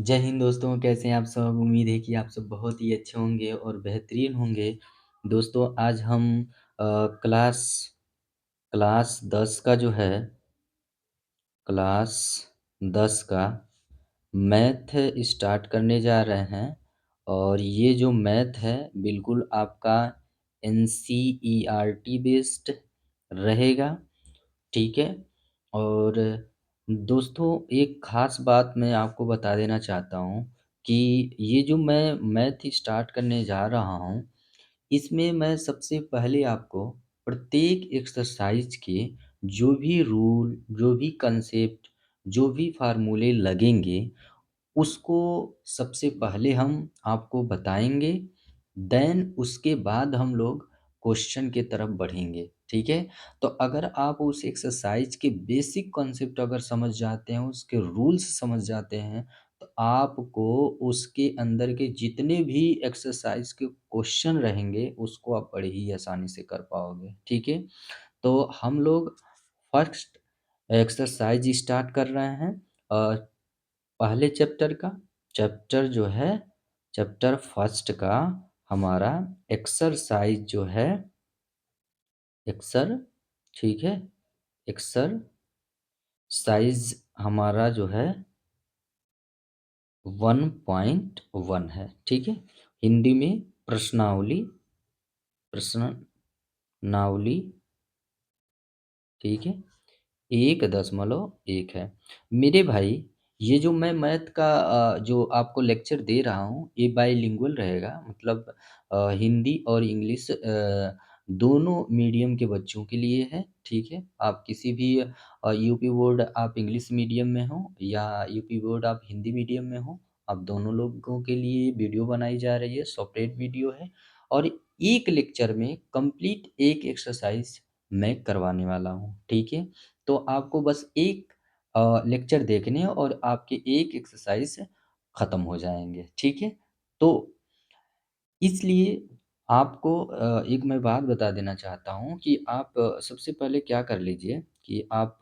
जय हिंद दोस्तों, कैसे हैं आप सब? उम्मीद है कि आप सब बहुत ही अच्छे होंगे और बेहतरीन होंगे। दोस्तों आज हम क्लास क्लास 10 का जो है क्लास 10 का मैथ स्टार्ट करने जा रहे हैं और ये जो मैथ है बिल्कुल आपका एनसीईआरटी बेस्ड रहेगा। ठीक है? और दोस्तों एक ख़ास बात मैं आपको बता देना चाहता हूँ कि ये जो मैं मैथ स्टार्ट करने जा रहा हूँ, इसमें मैं सबसे पहले आपको प्रत्येक एक्सरसाइज़ के जो भी रूल, जो भी कंसेप्ट, जो भी फ़ॉर्मूले लगेंगे उसको सबसे पहले हम आपको बताएँगे, देन उसके बाद हम लोग क्वेश्चन की तरफ बढ़ेंगे, ठीक है? तो अगर आप उस एक्सरसाइज़ के बेसिक कॉन्सेप्ट अगर समझ जाते हैं, उसके रूल्स समझ जाते हैं, तो आपको उसके अंदर के जितने भी एक्सरसाइज़ के क्वेश्चन रहेंगे, उसको आप बड़े ही आसानी से कर पाओगे, ठीक है? तो हम लोग फर्स्ट एक्सरसाइज़ स्टार्ट कर रहे हैं पहले चैप्टर का। चैप्टर जो है चैप्टर फर्स्ट का हमारा एक्सरसाइज जो है एक्सर ठीक है एक्सरसाइज हमारा जो है 1.1 है। ठीक है, हिंदी में प्रश्नावली। ठीक है, 1.1 है। मेरे भाई ये जो मैं मैथ का जो आपको लेक्चर दे रहा हूँ ये बाइलिंगुअल रहेगा, मतलब हिंदी और इंग्लिश दोनों मीडियम के बच्चों के लिए है। ठीक है, आप किसी भी यूपी बोर्ड आप इंग्लिश मीडियम में हो या यूपी बोर्ड आप हिंदी मीडियम में हो, आप दोनों लोगों के लिए वीडियो बनाई जा रही है, सेपरेट वीडियो है। और एक लेक्चर में कंप्लीट एक एक्सरसाइज मैं करवाने वाला हूँ। ठीक है, तो आपको बस एक लेक्चर देखने हैं और आपके एक एक्सरसाइज खत्म हो जाएँगे, ठीक है? तो इसलिए आपको एक मैं बात बता देना चाहता हूँ कि आप सबसे पहले क्या कर लीजिए कि आप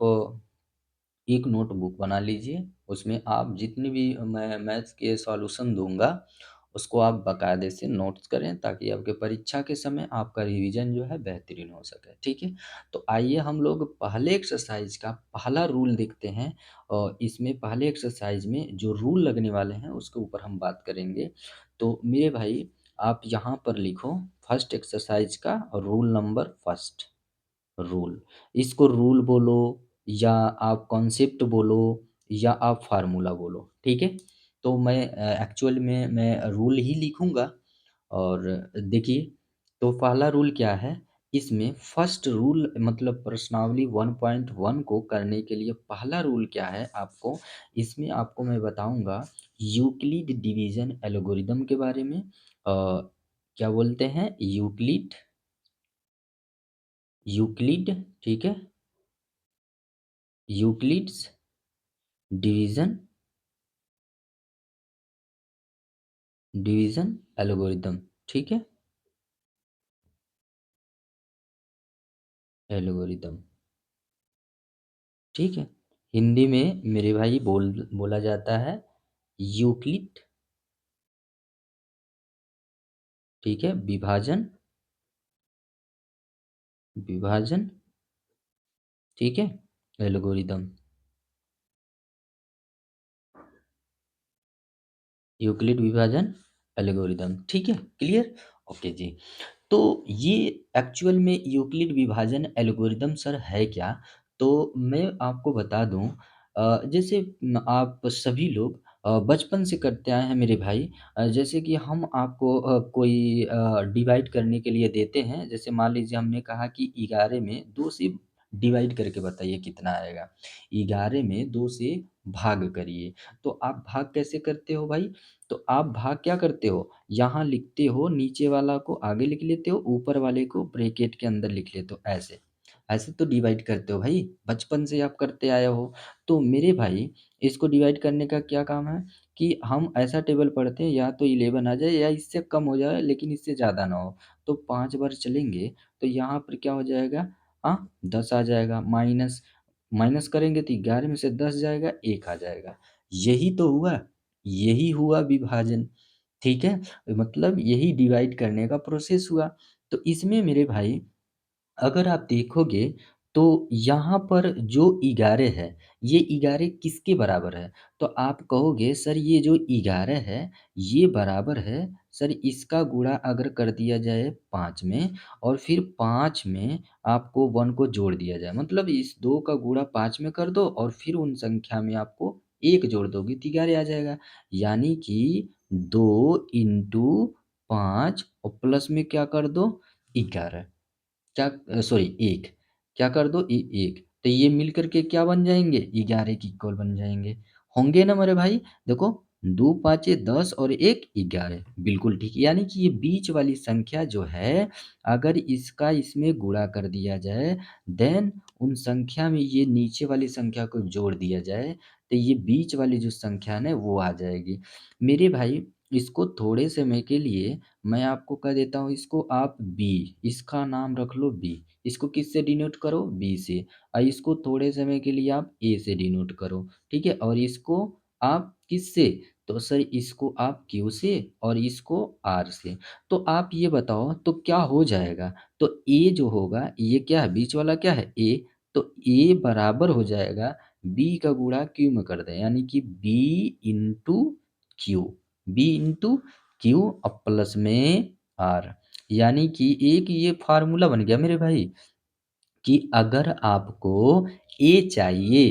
एक नोटबुक बना लीजिए, उसमें आप जितने भी मैं मैथ्स के सॉल्यूशन दूँगा, उसको आप बाकायदे से नोट्स करें ताकि आपके परीक्षा के समय आपका रिवीजन जो है बेहतरीन हो सके, ठीक है? तो आइए हम लोग पहले एक्सरसाइज का पहला रूल देखते हैं और इसमें पहले एक्सरसाइज में जो रूल लगने वाले हैं, उसके ऊपर हम बात करेंगे। तो मेरे भाई आप यहाँ पर लिखो फर्स्ट एक्सरसाइज का रूल नंबर फर्स्ट। रूल, इसको रूल बोलो या आप कॉन्सेप्ट बोलो या आप फार्मूला बोलो, ठीक है? तो मैं एक्चुअल में मैं रूल ही लिखूँगा और देखिए, तो पहला रूल क्या है? इसमें फर्स्ट रूल मतलब प्रश्नावली 1.1 को करने के लिए पहला रूल क्या है आपको, इसमें आपको मैं बताऊँगा यूक्लिड डिवीज़न एल्गोरिदम के बारे में। क्या बोलते हैं? यूक्लिड, ठीक है? यूक्लिड्स डिवीज़न डिवीज़न एल्गोरिदम, ठीक है? एल्गोरिदम, ठीक है? हिंदी में मेरे भाई बोला जाता है यूक्लिड, ठीक है? विभाजन, ठीक है? एल्गोरिदम, यूक्लिड विभाजन एल्गोरिदम, ठीक है? क्लियर? ओके जी। तो ये एक्चुअल में यूक्लिड विभाजन एल्गोरिदम सर है क्या? तो मैं आपको बता दूँ जैसे आप सभी लोग बचपन से करते आए हैं मेरे भाई। जैसे कि हम आपको कोई डिवाइड करने के लिए देते हैं, जैसे मान लीजिए हमने कहा कि 11 में 2 से डिवाइड करके बताइए कितना आएगा? 11 में 2 से भाग करिए, तो आप भाग कैसे करते हो भाई? तो आप भाग क्या करते हो? यहाँ लिखते हो, नीचे वाला को आगे लिख लेते हो, ऊपर वाले को ब्रैकेट के अंदर लिख लेते हो ऐसे। ऐसे तो डिवाइड करते हो भाई, बचपन से आप करते आए हो। तो मेरे भाई इसको डिवाइड करने का क्या काम है कि हम ऐसा टेबल पढ़ते हैं या तो 11 आ जाए या इससे कम हो जाए लेकिन इससे ज़्यादा ना हो। तो 5 बार चलेंगे तो यहाँ पर क्या हो जाएगा 10 आ जाएगा, माइनस माइनस करेंगे तो 11 में से 10 जाएगा, 1 आ जाएगा। यही तो हुआ। यही हुआ विभाजन, ठीक है? मतलब यही डिवाइड करने का प्रोसेस हुआ। तो इसमें मेरे भाई अगर आप देखोगे तो यहाँ पर जो 11 है, ये 11 किसके बराबर है? तो आप कहोगे सर ये जो 11 है, ये बराबर है सर इसका गुणा अगर कर दिया जाए 5 में और फिर 5 में आपको 1 को जोड़ दिया जाए। मतलब इस 2 का गुणा 5 में कर दो और फिर उन संख्या में आपको 1 जोड़ दोगे तो 11 आ जाएगा। यानी कि 2 इंटू 5 और प्लस में क्या कर दो 11। क्या सॉरी 1 क्या कर दो 1 तो ये मिल करके क्या बन जाएंगे 11 के इक्वल बन जाएंगे। होंगे ना मेरे भाई। देखो 2 पाँचे 10 और 1 11 बिल्कुल ठीक। यानी कि ये बीच वाली संख्या जो है अगर इसका इसमें गुणा कर दिया जाए देन उन संख्या में ये नीचे वाली संख्या को जोड़ दिया जाए तो ये बीच वाली जो संख्या है ना वो आ जाएगी। मेरे भाई इसको थोड़े समय के लिए मैं आपको कह देता हूँ इसको आप बी, इसका नाम रख लो बी। इसको किससे डिनोट करो बी से और इसको थोड़े समय के लिए आप ए से डिनोट करो, ठीक है? और इसको आप किससे? तो सर इसको आप क्यू से और इसको आर से। तो आप ये बताओ तो क्या हो जाएगा? तो ए जो होगा ये क्या है बीच वाला क्या है ए, तो ए बराबर हो जाएगा बी का गुणा क्यू में कर दें यानी कि B into Q, B into Q और प्लस में आर। यानी कि एक ये फार्मूला बन गया मेरे भाई कि अगर आपको ए चाहिए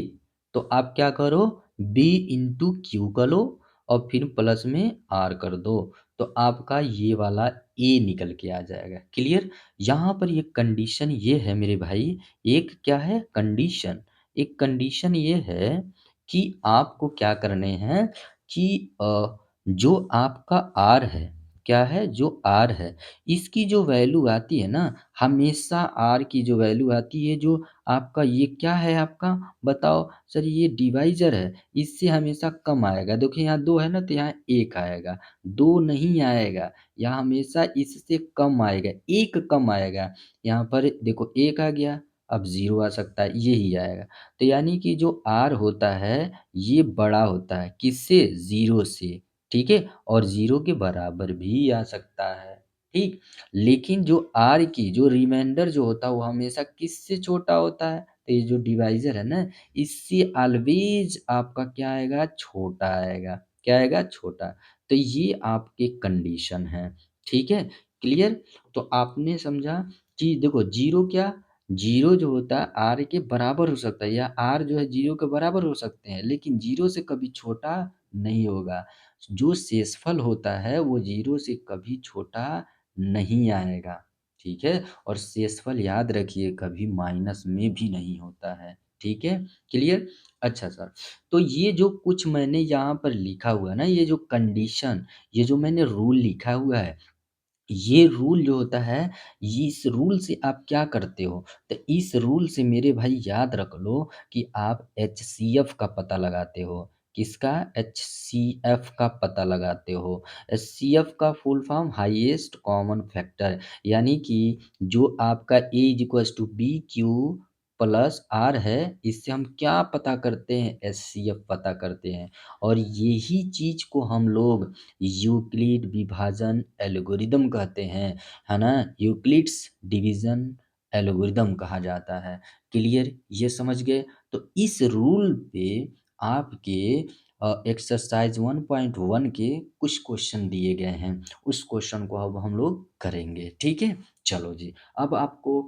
तो आप क्या करो बी इंटू क्यू कर लो और फिर प्लस में आर कर दो तो आपका ये वाला ए निकल के आ जाएगा। क्लियर? यहाँ पर ये कंडीशन ये है मेरे भाई, एक क्या है कंडीशन, एक कंडीशन ये है कि आपको क्या करने हैं कि जो आपका आर है, क्या है जो आर है इसकी जो वैल्यू आती है ना हमेशा आर की जो वैल्यू आती है जो आपका ये क्या है आपका बताओ सर ये डिवाइजर है इससे हमेशा कम आएगा। देखो यहाँ 2 है ना तो यहाँ 1 आएगा, 2 नहीं आएगा, यहाँ हमेशा इससे कम आएगा, 1 कम आएगा। यहाँ पर देखो 1 आ गया, अब 0 आ सकता है, यही आएगा। तो यानी कि जो आर होता है ये बड़ा होता है किससे 0 से, ठीक है? और 0 के बराबर भी आ सकता है, ठीक? लेकिन जो आर की जो रिमाइंडर जो होता है वो हमेशा किससे छोटा होता है? तो ये जो डिवाइज़र है ना इससे ऑलवेज़ आपका क्या आएगा छोटा आएगा। क्या आएगा? छोटा। तो ये आपके कंडीशन हैं, ठीक है? क्लियर? तो आपने समझा कि देखो 0 क्या? 0 जो होता है आर के बराबर हो सकता है या आर जो है 0 के बराबर हो सकते हैं लेकिन 0 से कभी छोटा नहीं होगा। जो शेषफल होता है वो 0 से कभी छोटा नहीं आएगा, ठीक है? और शेषफल याद रखिए कभी माइनस में भी नहीं होता है, ठीक है? क्लियर? अच्छा सर, तो ये जो कुछ मैंने यहाँ पर लिखा हुआ है ना, ये जो कंडीशन, ये जो मैंने रूल लिखा हुआ है, ये रूल जो होता है, ये इस रूल से आप क्या करते हो? तो इस रूल से मेरे भाई याद रख लो कि आप एचसीएफ का पता लगाते हो। किसका? एचसीएफ का पता लगाते हो। एचसीएफ का full form highest common factor यानी कि जो आपका a is equals to b Q plus r है, इससे हम क्या पता करते हैं? एचसीएफ पता करते हैं और यही चीज़ को हम लोग यूक्लिड विभाजन एल्गोरिदम कहते हैं, है ना? यूक्लिड्स डिवीज़न एल्गोरिदम कहा जाता है। क्लियर? ये समझ गए? तो इस रूल पे आपके एक्सरसाइज़ 1.1 के कुछ क्वेश्चन दिए गए हैं। उस क्वेश्चन को अब हम लोग करेंगे, ठीक है? चलो जी, अब आपको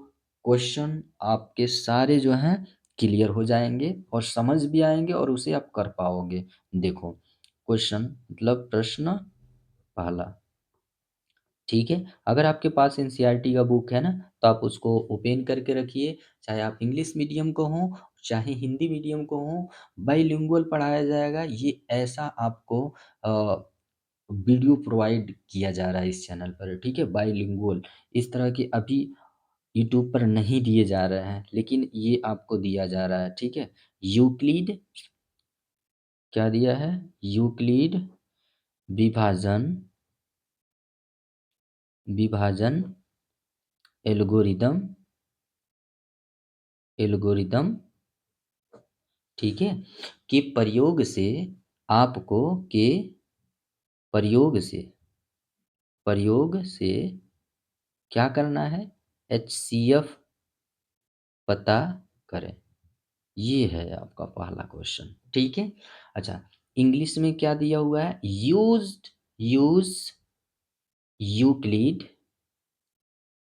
क्वेश्चन आपके सारे जो हैं क्लियर हो जाएँगे और समझ भी आएँगे और उसे आप कर पाओगे। देखो क्वेश्चन मतलब प्रश्न पहला, ठीक है? अगर आपके पास एनसीईआरटी का बुक है ना, तो आप उसको ओपन करके रखिए, चाहे आप इंग्लिश मीडियम को हों, चाहे हिंदी मीडियम को हों, बाइलिंगुअल पढ़ाया जाएगा। ये ऐसा आपको अ, वीडियो प्रोवाइड किया जा रहा है इस चैनल पर, ठीक है? बाइलिंगुअल इस तरह के अभी यूट्यूब पर नहीं दिए जा रहे हैं, लेकिन ये आपको दिया जा रहा है, ठीक है? यूक्लिड क्या दिया है? यूक्लिड विभाजन विभाजन एल्गोरिदम एल्गोरिदम, ठीक है? के प्रयोग से आपको के प्रयोग से क्या करना है? एचसीएफ पता करें। ये है आपका पहला क्वेश्चन, ठीक है? अच्छा, इंग्लिश में क्या दिया हुआ है? Use Euclid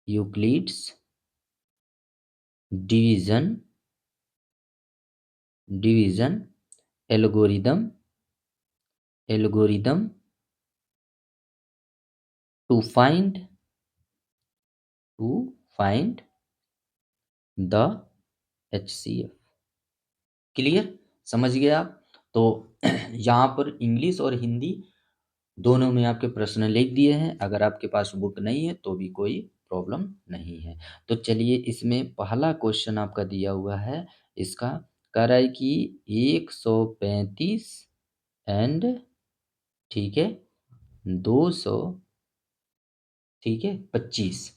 Euclid's division division algorithm to find to find the HCF. Clear? समझ गए आप? तो यहाँ पर इंग्लिश और हिंदी दोनों में आपके प्रश्न लिख दिए हैं। अगर आपके पास बुक नहीं है तो भी कोई प्रॉब्लम नहीं है। तो चलिए, इसमें पहला क्वेश्चन आपका दिया हुआ है, इसका कह रहा है कि 135 एंड, ठीक है, 200, ठीक है, 25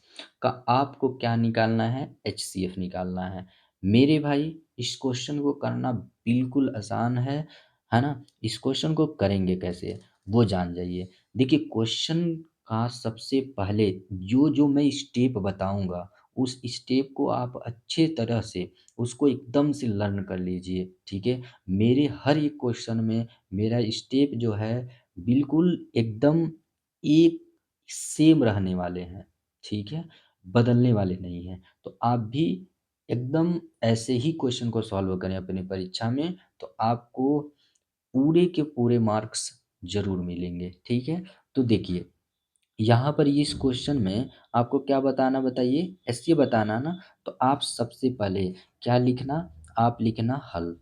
का आपको क्या निकालना है? एचसीएफ निकालना है। मेरे भाई, इस क्वेश्चन को करना बिल्कुल आसान है ना? इस क्वेश्चन को करेंगे कैसे, वो जान जाइए। देखिए, क्वेश्चन का सबसे पहले जो मैं स्टेप बताऊंगा, उस स्टेप को आप अच्छे तरह से उसको एकदम से लर्न कर लीजिए, ठीक है? मेरे हर एक क्वेश्चन में मेरा स्टेप जो है बिल्कुल एकदम एक सेम रहने वाले हैं, ठीक है? बदलने वाले नहीं हैं। तो आप भी एकदम ऐसे ही क्वेश्चन को सॉल्व करें अपनी परीक्षा में, तो आपको पूरे के पूरे मार्क्स ज़रूर मिलेंगे, ठीक है? तो देखिए, यहाँ पर इस क्वेश्चन में आपको क्या बताना बताइए? ऐसे बताना ना, तो आप सबसे पहले क्या लिखना? आप लिखना हल।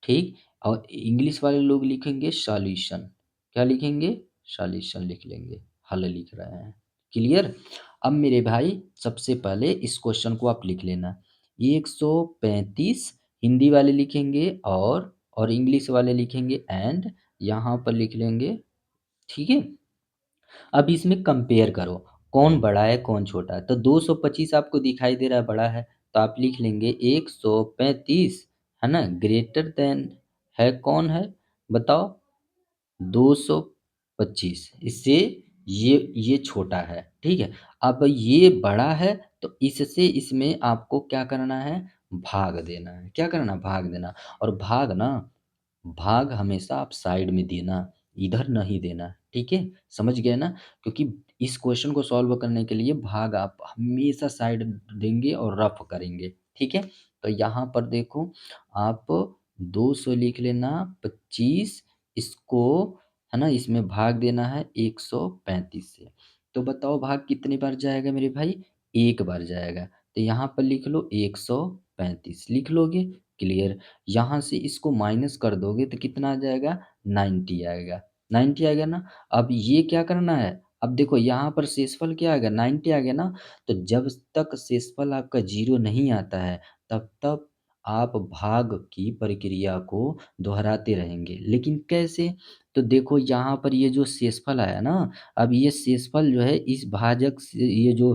ठीक? और इंग्लिश वाले लोग लिखेंगे सॉल्यूशन। क्या लिखेंगे? सॉल्यूशन लिख लेंगे, हल लिख रहे हैं। क्लियर? अब मेरे भाई, सबसे पहले इस क्वेश्चन को आप लिख लेना। 135 हिंदी वाले लिखेंगे और इंग्लिश वाले लिखेंगे एंड, यहाँ पर लिख लेंगे, ठीक है? अब इसमें कंपेयर करो, कौन बड़ा है कौन छोटा है। तो 225 आपको दिखाई दे रहा है बड़ा है, तो आप लिख लेंगे 135, है ना? ग्रेटर देन है कौन है, बताओ? 225, इससे ये छोटा है, ठीक है? अब ये बड़ा है, तो इससे इसमें आपको क्या करना है? भाग देना है। क्या करना? भाग देना। और भाग हमेशा आप साइड में देना, इधर नहीं देना, ठीक है? समझ गए ना? क्योंकि इस क्वेश्चन को सॉल्व करने के लिए भाग आप हमेशा साइड देंगे और रफ करेंगे, ठीक है? तो यहाँ पर देखो, आप 200 लिख लेना, 25 इसको, है ना, इसमें भाग देना है 135 से। तो बताओ भाग कितनी बार जाएगा मेरे भाई? एक बार जाएगा। तो यहाँ पर लिख लो 135, लिख लोगे? क्लियर? यहाँ से इसको माइनस कर दोगे तो कितना आ जाएगा? 90 आएगा। 90 आ गया ना? अब ये क्या करना है? अब देखो, यहाँ पर शेषफल क्या आ गया? 90 आ गया ना? तो जब तक शेषफल आपका 0 नहीं आता है, तब तक आप भाग की प्रक्रिया को दोहराते रहेंगे। लेकिन कैसे? तो देखो, यहाँ पर ये जो शेषफल आया ना, अब ये शेषफल जो है इस भाजक से, ये जो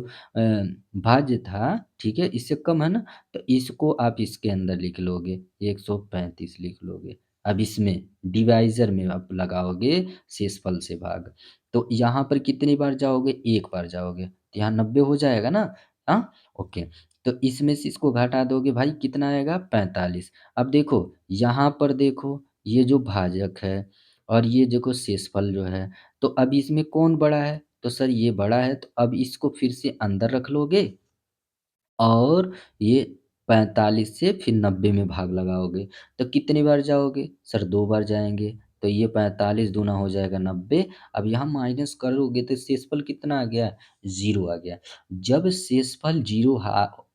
भाज्य था, ठीक है? इससे कम है ना? तो इसको आप इसके अंदर लिख लोगे, 135 लिख लोगे। अब इसमें डिवाइज़र में आप लगाओगे शेषफल से भाग। तो यहाँ पर कितनी बार जाओगे? एक बार जाओगे। तो यहाँ 90 हो जाएगा ना? हाँ? ओके। तो इसमें से इसको घटा दोगे भाई, कितना आएगा? 45। अब देखो, यहाँ पर देखो, ये जो भाजक है और ये देखो शेषफल जो है, तो अब इसमें कौन बड़ा है? तो सर ये बड़ा है, तो अब इसको फिर से अंदर रख लोगे और ये 45 से फिर 90 में भाग लगाओगे। तो कितनी बार जाओगे? सर 2 बार जाएँगे। तो ये 45 दूना हो जाएगा 90। अब यहाँ माइनस करोगे तो शेषफल कितना आ गया? 0 आ गया। जब शेषफल 0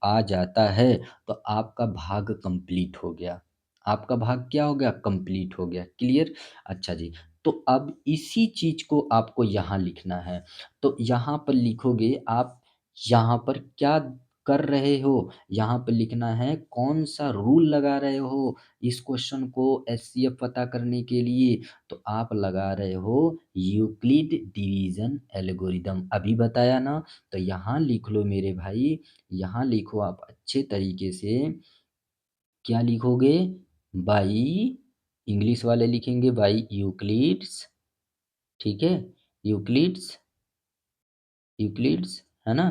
आ जाता है, तो आपका भाग कंप्लीट हो गया। आपका भाग क्या हो गया? कंप्लीट हो गया। क्लियर? अच्छा जी। तो अब इसी चीज़ को आपको यहाँ लिखना है। तो यहाँ पर लिखोगे आप, यहाँ पर क्या कर रहे हो? यहाँ पे लिखना है कौन-सा रूल लगा रहे हो इस क्वेश्चन को एचसीएफ पता करने के लिए? तो आप लगा रहे हो यूक्लिड डिवीज़न एल्गोरिदम। अभी बताया ना? तो यहाँ लिख लो मेरे भाई, यहाँ लिखो आप अच्छे तरीके से, क्या लिखोगे? बाई इंग्लिश वाले लिखेंगे बाय यूक्लिड्स, ठीक है? यूक्लिड्स, यूक्लिड्स, है ना?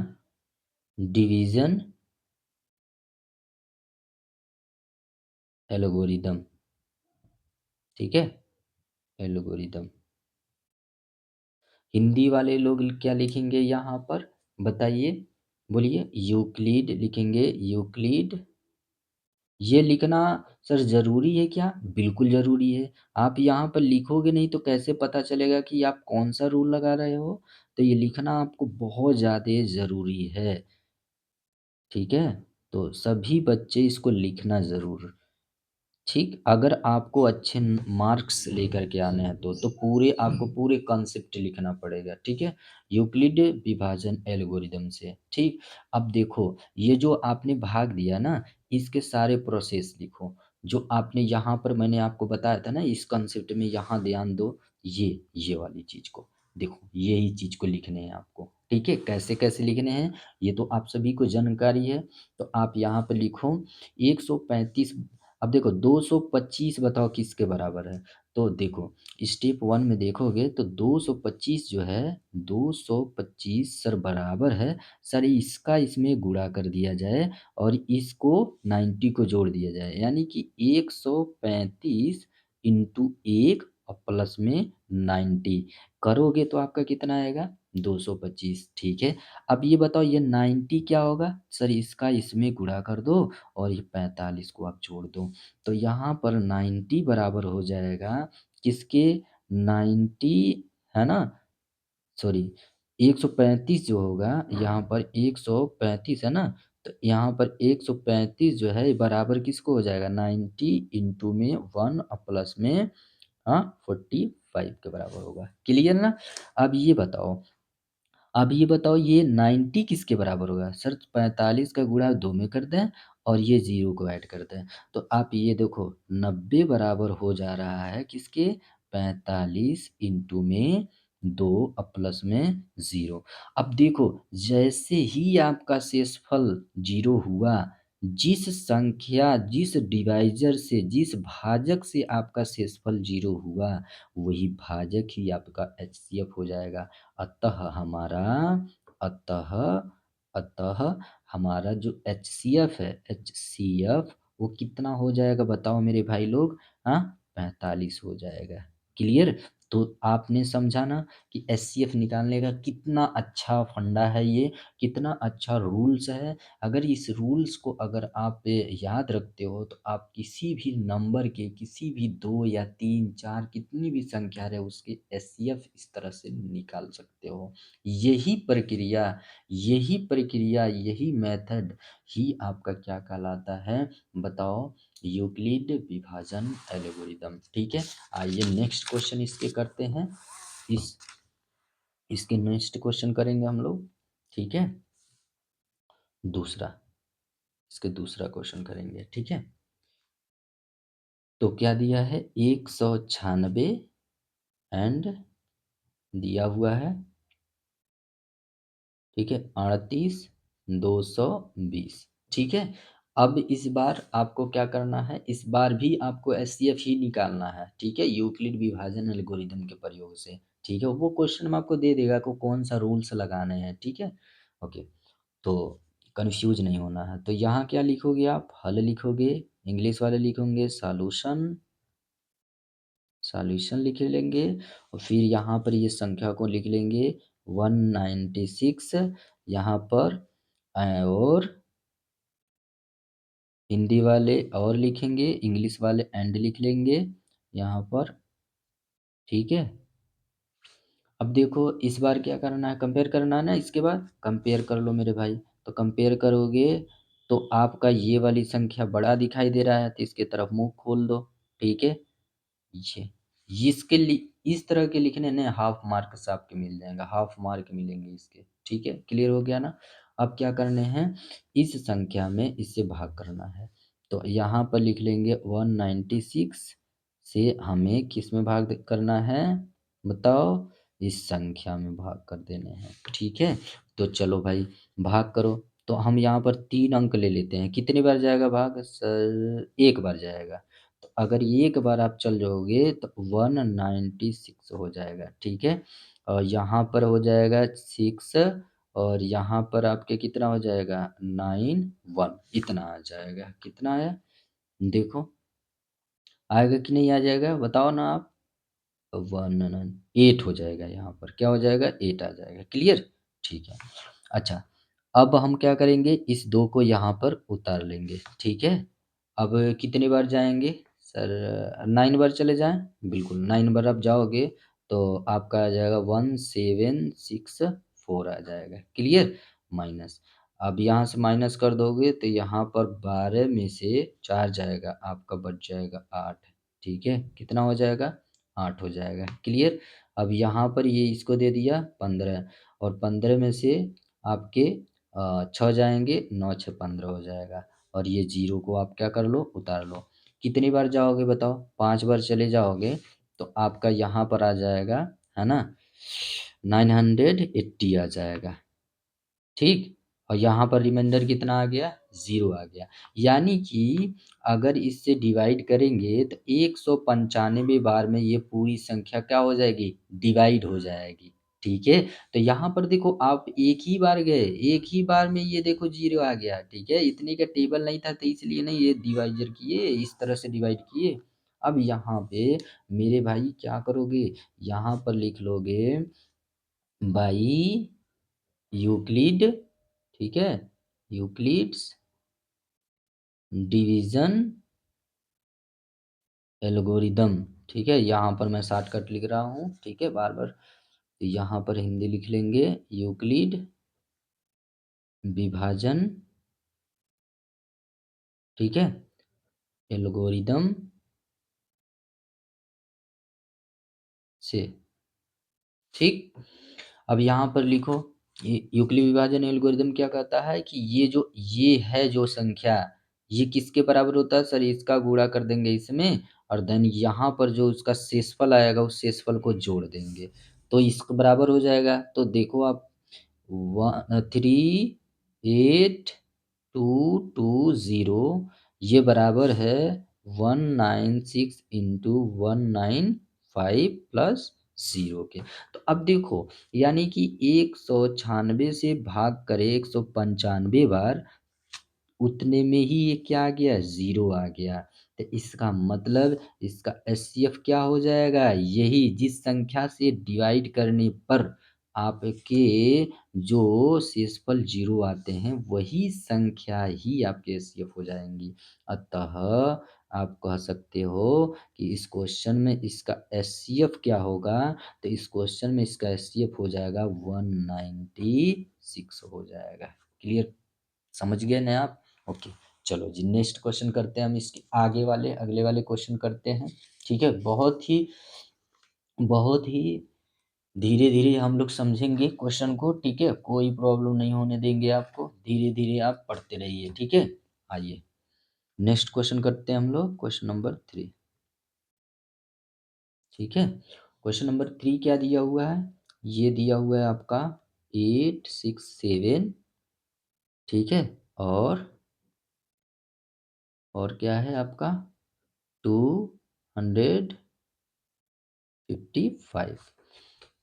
डिवीज़न एल्गोरिदम, ठीक है? एल्गोरिदम। हिंदी वाले लोग क्या लिखेंगे यहाँ पर? बताइए, बोलिए। यूक्लिड लिखेंगे, यूक्लिड। ये लिखना सर ज़रूरी है क्या? बिल्कुल ज़रूरी है। आप यहाँ पर लिखोगे नहीं तो कैसे पता चलेगा कि आप कौन-सा रूल लगा रहे हो? तो ये लिखना आपको बहुत ज़्यादा ज़रूरी है, ठीक है? तो सभी बच्चे इसको लिखना ज़रूर। ठीक, अगर आपको अच्छे मार्क्स लेकर के आने हैं तो पूरे आपको पूरे कॉन्सेप्ट लिखना पड़ेगा, ठीक है? यूक्लिड विभाजन एल्गोरिदम से, ठीक? अब देखो, ये जो आपने भाग दिया ना, इसके सारे प्रोसेस लिखो। जो आपने यहाँ पर मैंने आपको बताया था ना, इस कॉन्सेप्ट में यहाँ ध्यान दो, ये वाली चीज़ को। देखो, यही चीज़ को लिखने हैं आपको, ठीक है? कैसे-कैसे लिखने हैं, ये तो आप सभी को जानकारी है। तो आप यहाँ पे लिखो 135। अब देखो 225 बताओ किसके बराबर है? तो देखो स्टेप 1 में देखोगे तो 225 जो है 225 सर बराबर है, सर इसका इसमें गुणा कर दिया जाए और इसको 90 को जोड़ दिया जाए। यानी कि 135 इंटू 1 और प्लस में 90 करोगे तो आपका कितना आएगा? 225, ठीक है। अब ये बताओ ये 90 क्या होगा? सर इसका इसमें गुणा कर दो और ये 45 को आप जोड़ दो। तो यहाँ पर 90 बराबर हो जाएगा किसके? 90, है ना? सॉरी, 135 जो होगा यहाँ पर 135 है ना? तो यहाँ पर 135 जो है बराबर किसको हो जाएगा? 90 इंटू में 1 और प्लस में 45 के बराबर होगा। क्लियर ना? अब ये बताओ ये 90 किसके बराबर होगा? सर 45 का गुणा 2 में कर दें और ये 0 को ऐड कर दें। तो आप ये देखो 90 बराबर हो जा रहा है किसके? 45 इंटू में 2 और प्लस में 0। अब देखो जैसे ही आपका शेषफल 0 हुआ, जिस डिवाइज़र से, जिस भाजक से आपका शेषफल 0 हुआ, वही भाजक ही आपका एचसीएफ हो जाएगा। अतः हमारा अतः अतः हमारा जो एचसीएफ है, एचसीएफ वो कितना हो जाएगा बताओ मेरे भाई लोग? 45 हो जाएगा। क्लियर? तो आपने समझा ना कि एचसीएफ निकालने का कितना अच्छा फंडा है ये, कितना अच्छा रूल्स है। अगर इस रूल्स को अगर आप याद रखते हो तो आप किसी भी नंबर के किसी भी 2 या 3, 4 कितनी भी संख्या रहे उसके एचसीएफ इस तरह से निकाल सकते हो। यही प्रक्रिया, यही मेथड ही आपका क्या कहलाता है बताओ? यूक्लिड विभाजन एल्गोरिदम, ठीक है? आइए नेक्स्ट क्वेश्चन इसके करते हैं। इस इसके नेक्स्ट क्वेश्चन करेंगे हम लोग, ठीक है? दूसरा, इसके दूसरा क्वेश्चन करेंगे, ठीक है? तो क्या दिया है? 196 एंड दिया हुआ है, ठीक है? 38 220, ठीक है? अब इस बार आपको क्या करना है? इस बार भी आपको एचसीएफ ही निकालना है, ठीक है? यूक्लिड विभाजन एल्गोरिदम के प्रयोग से, ठीक है? वो क्वेश्चन में आपको दे देगा को कौन सा रूल्स लगाने हैं, ठीक है? ओके, तो कन्फ्यूज नहीं होना है। तो यहाँ क्या लिखोगे आप? हल लिखोगे, इंग्लिश वाले लिखेंगे सॉल्यूशन, सॉल्यूशन लिख लेंगे और फिर यहाँ पर ये संख्या को लिख लेंगे 196 यहाँ पर और हिंदी वाले और लिखेंगे, इंग्लिश वाले एंड लिख लेंगे यहाँ पर, ठीक है? अब देखो इस बार क्या करना है? कंपेयर करना है ना, इसके बाद कंपेयर कर लो मेरे भाई। तो कंपेयर करोगे तो आपका ये वाली संख्या बड़ा दिखाई दे रहा है तो इसके तरफ मुंह खोल दो, ठीक है? ये इसके लिए इस तरह के लिखने ने हाफ मार्क्स आपके मिल जाएगा, हाफ मार्क मिलेंगे इसके, ठीक है? क्लियर हो गया ना? अब क्या करने हैं? इस संख्या में इससे भाग करना है। तो यहाँ पर लिख लेंगे 196 से हमें किस में भाग करना है बताओ? इस संख्या में भाग कर देने हैं, ठीक है? तो चलो भाई भाग करो। तो हम यहाँ पर 3 अंक ले लेते हैं। कितनी बार जाएगा भाग? सर 1 बार जाएगा। तो अगर एक बार आप चल जाओगे तो 196 हो जाएगा, ठीक है? और यहाँ पर हो जाएगा 6 और यहाँ पर आपके कितना हो जाएगा 91 इतना आ जाएगा। कितना आया? देखो, आएगा कि नहीं आ जाएगा बताओ ना आप? 8 हो जाएगा यहाँ पर। क्या हो जाएगा? 8 आ जाएगा। क्लियर? ठीक है। अच्छा, अब हम क्या करेंगे? इस 2 को यहाँ पर उतार लेंगे, ठीक है? अब कितनी बार जाएँगे? सर 9 बार चले जाएँ? बिल्कुल, 9 बार आप जाओगे तो आपका आ जाएगा 1764 आ जाएगा। क्लियर? माइनस, अब यहाँ से माइनस कर दोगे तो यहाँ पर 12 में से 4 जाएगा, आपका बच जाएगा 8, ठीक है? कितना हो जाएगा? 8 हो जाएगा। क्लियर? अब यहाँ पर ये इसको दे दिया 15 और 15 में से आपके 6 जाएँगे, 9 छः 15 हो जाएगा और ये 0 को आप क्या कर लो? उतार लो। कितनी बार जाओगे बताओ? 5 बार चले जाओगे तो आपका यहाँ पर आ जाएगा, है ना? 980 आ जाएगा, ठीक? और यहाँ पर रिमाइंडर कितना आ गया? 0 आ गया। यानी कि अगर इससे डिवाइड करेंगे तो 195 बार में ये पूरी संख्या क्या हो जाएगी? डिवाइड हो जाएगी, ठीक है? तो यहाँ पर देखो आप एक ही बार गए, एक ही बार में ये देखो 0 आ गया, ठीक है? इतने का टेबल नहीं था तो इसलिए नहीं ये डिवाइज़र किए, इस तरह से डिवाइड किए। अब यहाँ पे मेरे भाई क्या करोगे? यहाँ पर लिख लोगे बाई यूक्लिड, ठीक है? यूक्लिड्स डिवीज़न एल्गोरिदम, ठीक है? यहाँ पर मैं शॉर्टकट लिख रहा हूँ, ठीक है? बार-बार यहाँ पर हिंदी लिख लेंगे यूक्लिड विभाजन, ठीक है? एल्गोरिदम से, ठीक? अब यहाँ पर लिखो ये यूक्लिड विभाजन एल्गोरिदम क्या कहता है कि ये है जो संख्या, ये किसके बराबर होता है? सर इसका गुणा कर देंगे इसमें और देन यहाँ पर जो उसका शेषफल आएगा उस शेषफल को जोड़ देंगे, तो इसके बराबर हो जाएगा। तो देखो आप 38220 ये बराबर है 196 इंटू 195 प्लस 0 के। तो अब देखो यानी कि 196 से भाग करें 195 बार, उतने में ही ये क्या आ गया? 0 आ गया। तो इसका मतलब इसका एचसीएफ क्या हो जाएगा? यही जिस संख्या से डिवाइड करने पर आपके जो शेषफल 0 आते हैं, वही संख्या ही आपके एचसीएफ हो जाएँगी। अतः आप कह सकते हो कि इस क्वेश्चन में इसका एचसीएफ क्या होगा? तो इस क्वेश्चन में इसका एचसीएफ हो जाएगा 196 हो जाएगा। क्लियर? समझ गए ना आप? ओके, चलो जी नेक्स्ट क्वेश्चन करते हैं हम इसके आगे वाले अगले वाले क्वेश्चन करते हैं, ठीक है? बहुत ही धीरे-धीरे हम लोग समझेंगे क्वेश्चन को, ठीक है? कोई प्रॉब्लम नहीं होने देंगे आपको, धीरे-धीरे आप पढ़ते रहिए, ठीक है? आइए, नेक्स्ट क्वेश्चन करते हैं हम लोग, क्वेश्चन नंबर 3, ठीक है? क्वेश्चन नंबर 3 क्या दिया हुआ है? ये दिया हुआ है आपका 867, ठीक है? और क्या है आपका 255,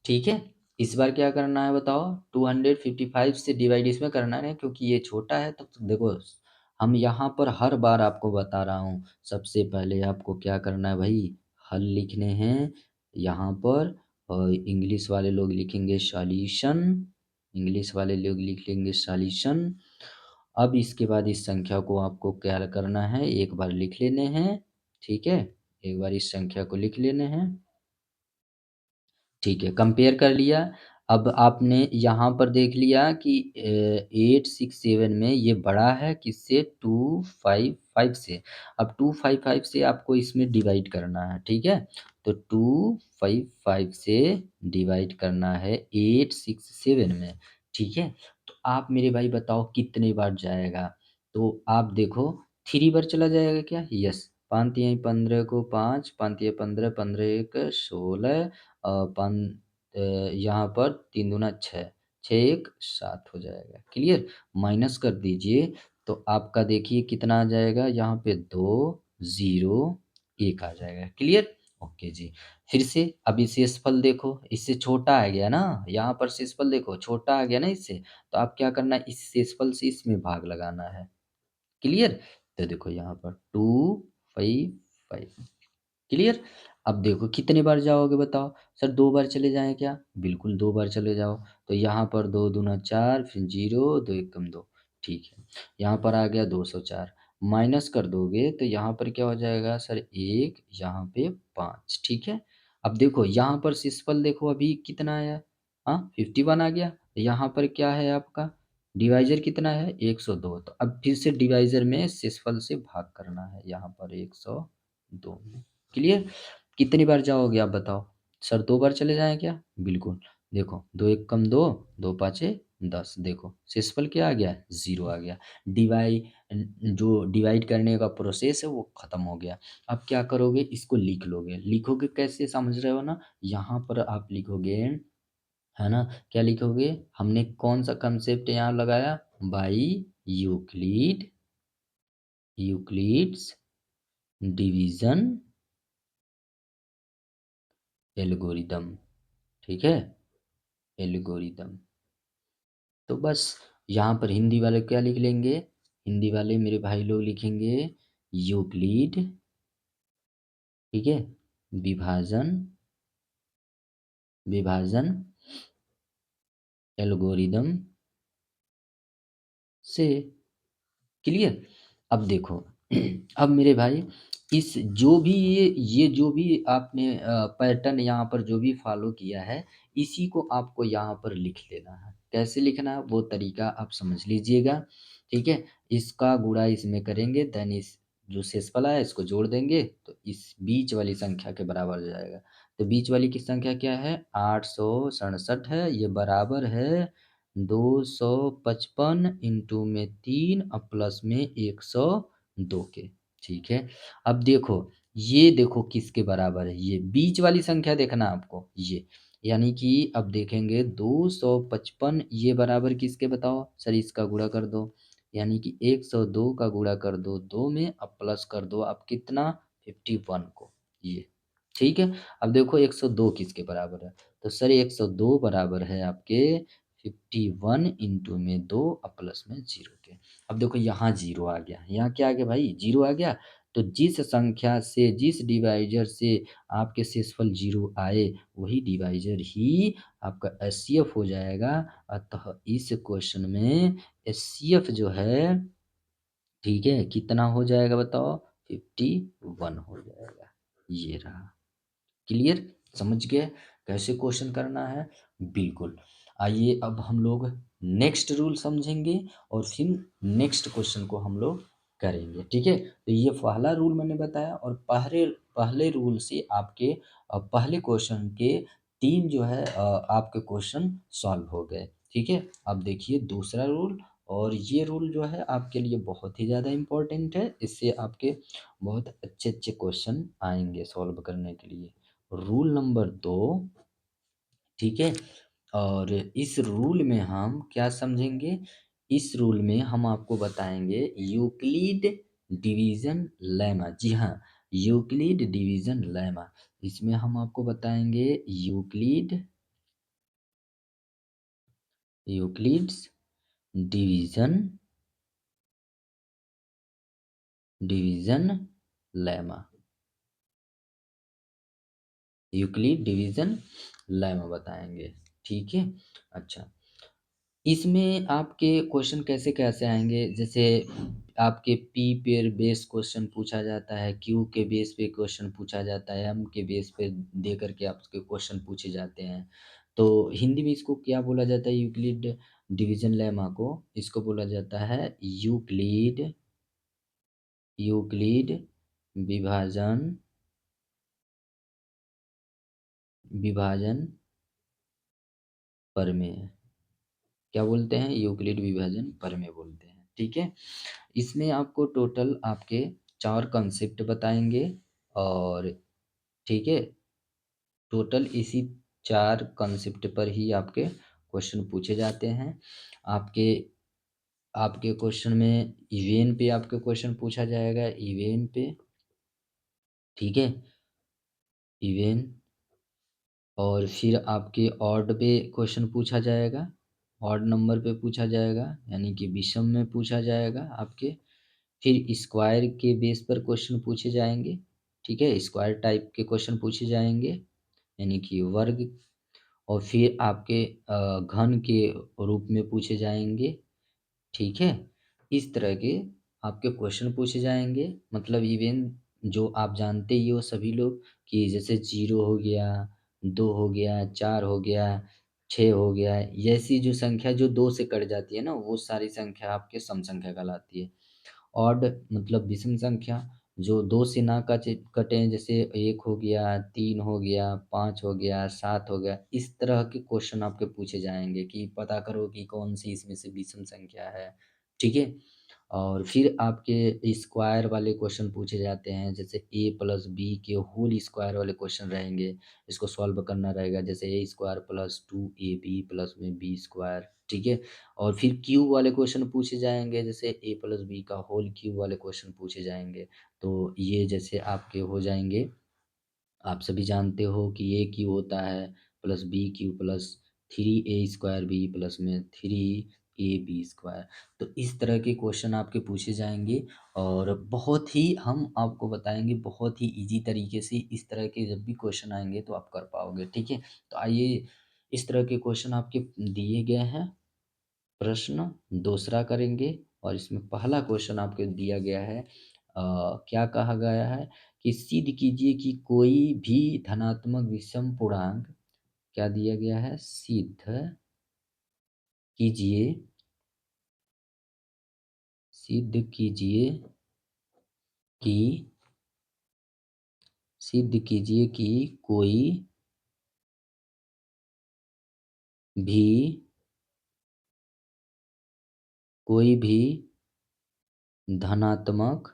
ठीक है? इस बार क्या करना है बताओ? 255 से डिवाइड इसमें करना है क्योंकि ये छोटा है तो देखो हम यहाँ पर हर बार आपको बता रहा हूँ, सबसे पहले आपको क्या करना है भाई? हल लिखने हैं यहाँ पर और इंग्लिश वाले लोग लिखेंगे सॉल्यूशन, इंग्लिश वाले लोग लिख लेंगे सॉल्यूशन। अब इसके बाद इस संख्या को आपको क्या करना है? एक बार लिख लेने हैं, ठीक है? एक बार इस संख्या को लिख लेने हैं। ठीक है, कंपेयर कर लिया। अब आपने यहाँ पर देख लिया कि 867 में ये बड़ा है किससे? 255 से। अब 255 से आपको इसमें डिवाइड करना है, ठीक है? तो 255 से डिवाइड करना है 867 में, ठीक है? तो आप मेरे भाई बताओ कितने बार जाएगा? तो आप देखो 3 बार चला जाएगा क्या? यस, 5 तिहाई 15 को 5, 5 तिहाई 15, 15 एक 16 यहाँ पर 3 दूना 6, 6 एक 7 हो जाएगा, क्लियर? माइनस कर दीजिए तो आपका देखिए कितना आ जाएगा यहाँ पे 2, 0 1 आ जाएगा। क्लियर? ओके जी। फिर से अभी शेषफल देखो, इससे छोटा आ गया ना, यहाँ पर शेषफल देखो छोटा आ गया ना इससे, तो अब क्या करना है, इस शेषफल से इसमें भाग लगाना है। क्लियर? तो देखो यहाँ पर 2, 5, 5। क्लियर? अब देखो कितने बार जाओगे बताओ? सर 2 बार चले जाएँ क्या? बिल्कुल 2 बार चले जाओ। तो यहाँ पर 2 दूना 4 फिर 0 2 एकम 2 ठीक है। यहाँ पर आ गया 204 माइनस कर दोगे तो यहाँ पर क्या हो जाएगा सर 1 यहाँ पे 5 ठीक है। अब देखो यहाँ पर शेषफल देखो अभी कितना आया? हाँ, 51 आ गया। यहाँ पर क्या है आपका? डिवाइज़र कितना है? 102 तो अब फिर से डिवाइज़र में शेषफल से भाग करना है यहाँ पर 102 में। क्लियर? कितनी बार जाओगे आप बताओ? सर 2 बार चले जाएँ क्या? बिल्कुल। देखो 2 एकम 2, 2 पाँचे 10 देखो शेषफल क्या आ गया? 0 आ गया। जो डिवाइड करने का प्रोसेस है वो ख़त्म हो गया। अब क्या करोगे? इसको लिख लोगे। लिखोगे कैसे समझ रहे हो ना? यहाँ पर आप लिखोगे, है ना? क्या लिखोगे? हमने कौन-सा कांसेप्ट यहाँ लगाया? By Euclid Euclid's division algorithm. ठीक है? एल्गोरिदम। तो बस यहाँ पर हिंदी वाले क्या लिख लेंगे? हिंदी वाले मेरे भाई लोग लिखेंगे यूक्लिड, ठीक है? विभाजन विभाजन एल्गोरिदम से। क्लियर? अब देखो अब मेरे भाई इस जो भी ये जो भी आपने पैटर्न यहाँ पर जो भी फ़ॉलो किया है, इसी को आपको यहाँ पर लिख लेना है। कैसे लिखना है वो तरीका आप समझ लीजिएगा, ठीक है? इसका गुणा इसमें करेंगे देन इस जो शेषफल आया इसको जोड़ देंगे तो इस बीच वाली संख्या के बराबर हो जाएगा। तो बीच वाली की संख्या क्या है? 867 है, ये बराबर है 255 इंटू में 3 और प्लस में 102 के। ठीक है। अब देखो ये देखो किसके बराबर है, ये बीच वाली संख्या देखना आपको ये, यानी कि अब देखेंगे 255 ये बराबर किसके बताओ? सर इसका गुणा कर दो, यानी कि 102 का गुणा कर दो 2 में अब प्लस कर दो अब कितना 51 को ये। ठीक है। अब देखो 102 किसके बराबर है? तो सर 102 बराबर है आपके 51 इंटू में 2 और प्लस में 0 के। अब देखो यहाँ 0 आ गया, यहाँ क्या आ गया भाई? 0 आ गया। तो जिस संख्या से जिस डिवाइज़र से आपके शेषफल 0 आए, वही डिवाइज़र ही आपका एचसीएफ हो जाएगा। अतः इस क्वेश्चन में एचसीएफ जो है, ठीक है, कितना हो जाएगा बताओ? 51 हो जाएगा। ये रहा। क्लियर? समझ गए कैसे क्वेश्चन करना है? बिल्कुल। आइए अब हम लोग नेक्स्ट रूल समझेंगे और फिर नेक्स्ट क्वेश्चन को हम लोग करेंगे, ठीक है? तो ये पहला रूल मैंने बताया और पहले पहले रूल से आपके पहले क्वेश्चन के 3 जो है आपके क्वेश्चन सॉल्व हो गए, ठीक है? अब देखिए दूसरा रूल, और ये रूल जो है आपके लिए बहुत ही ज़्यादा इम्पोर्टेंट है, इससे आपके बहुत अच्छे-अच्छे क्वेश्चन आएँगे सॉल्व करने के लिए। रूल नंबर 2, ठीक है? और इस रूल में हम क्या समझेंगे? इस रूल में हम आपको बताएँगे यूक्लिड डिवीज़न लेमा। जी हाँ, यूक्लिड डिवीज़न लेमा। इसमें हम आपको बताएँगे Euclid's division division lemma. Euclid division lemma बताएँगे, ठीक है? अच्छा। इसमें आपके क्वेश्चन कैसे-कैसे आएँगे? जैसे आपके पी पेर बेस क्वेश्चन पूछा जाता है, क्यू के बेस पे क्वेश्चन पूछा जाता है, एम के बेस पे दे करके आपके क्वेश्चन पूछे जाते हैं। तो हिंदी में इसको क्या बोला जाता है? यूक्लिड डिवीज़न लेमा को इसको बोला जाता है यूक्लिड विभाजन विभाजन प्रमेय। क्या बोलते हैं? यूक्लिड विभाजन प्रमेय बोलते हैं, ठीक है? इसमें आपको टोटल आपके 4 कांसेप्ट बताएँगे और ठीक है, टोटल इसी 4 कांसेप्ट पर ही आपके क्वेश्चन पूछे जाते हैं। आपके आपके क्वेश्चन में इवेन पे आपके क्वेश्चन पूछा जाएगा, इवेन पे ठीक है? इवन और फिर आपके ऑड पे क्वेश्चन पूछा जाएगा, ऑड नंबर पे पूछा जाएगा, यानी कि विषम में पूछा जाएगा आपके। फिर स्क्वायर के बेस पर क्वेश्चन पूछे जाएंगे, ठीक है? स्क्वायर टाइप के क्वेश्चन पूछे जाएंगे, यानी कि वर्ग। और फिर आपके घन के रूप में पूछे जाएंगे, ठीक है? इस तरह के आपके क्वेश्चन पूछे जाएंगे, मतलब इवन जो आप जानते ही हो सभी लोग कि जैसे 0 हो गया, 2 हो गया, 4 हो गया, 6 हो गया, ये ऐसी जो संख्या जो 2 से कट जाती है ना, वो सारी संख्या आपके सम संख्या कहलाती है। ऑड मतलब विषम संख्या जो 2 से ना कटें, जैसे 1 हो गया, 3 हो गया, 5 हो गया, 7 हो गया, इस तरह के क्वेश्चन आपके पूछे जाएंगे कि पता करो कि कौन सी इसमें से विषम संख्या है, ठीक है? और फिर आपके स्क्वायर वाले क्वेश्चन पूछे जाते हैं, जैसे ए प्लस बी के होल स्क्वायर वाले क्वेश्चन रहेंगे, इसको सॉल्व करना रहेगा, जैसे ए स्क्वायर प्लस 2ab प्लस में बी स्क्वायर, ठीक है? और फिर क्यूब वाले क्वेश्चन पूछे जाएंगे, जैसे ए प्लस बी का होल क्यूब वाले क्वेश्चन पूछे जाएंगे। तो ये जैसे आपके हो जाएंगे, आप सभी जानते हो कि ए क्यू होता है plus B Q plus 3a² B plus में 3ab स्क्वायर। तो इस तरह के क्वेश्चन आपके पूछे जाएंगे, और बहुत ही हम आपको बताएंगे बहुत ही इजी तरीके से, इस तरह के जब भी क्वेश्चन आएंगे तो आप कर पाओगे, ठीक है? तो आइए, इस तरह के क्वेश्चन आपके दिए गए हैं। प्रश्न दूसरा करेंगे, और इसमें पहला क्वेश्चन आपको दिया गया है, क्या कहा गया है कि सिद्ध कीजिए कि कोई भी धनात्मक विषम पूर्णांक, क्या दिया गया है? कीजिए सिद्ध कीजिए कि सिद्ध कीजिए कि भी कोई भी धनात्मक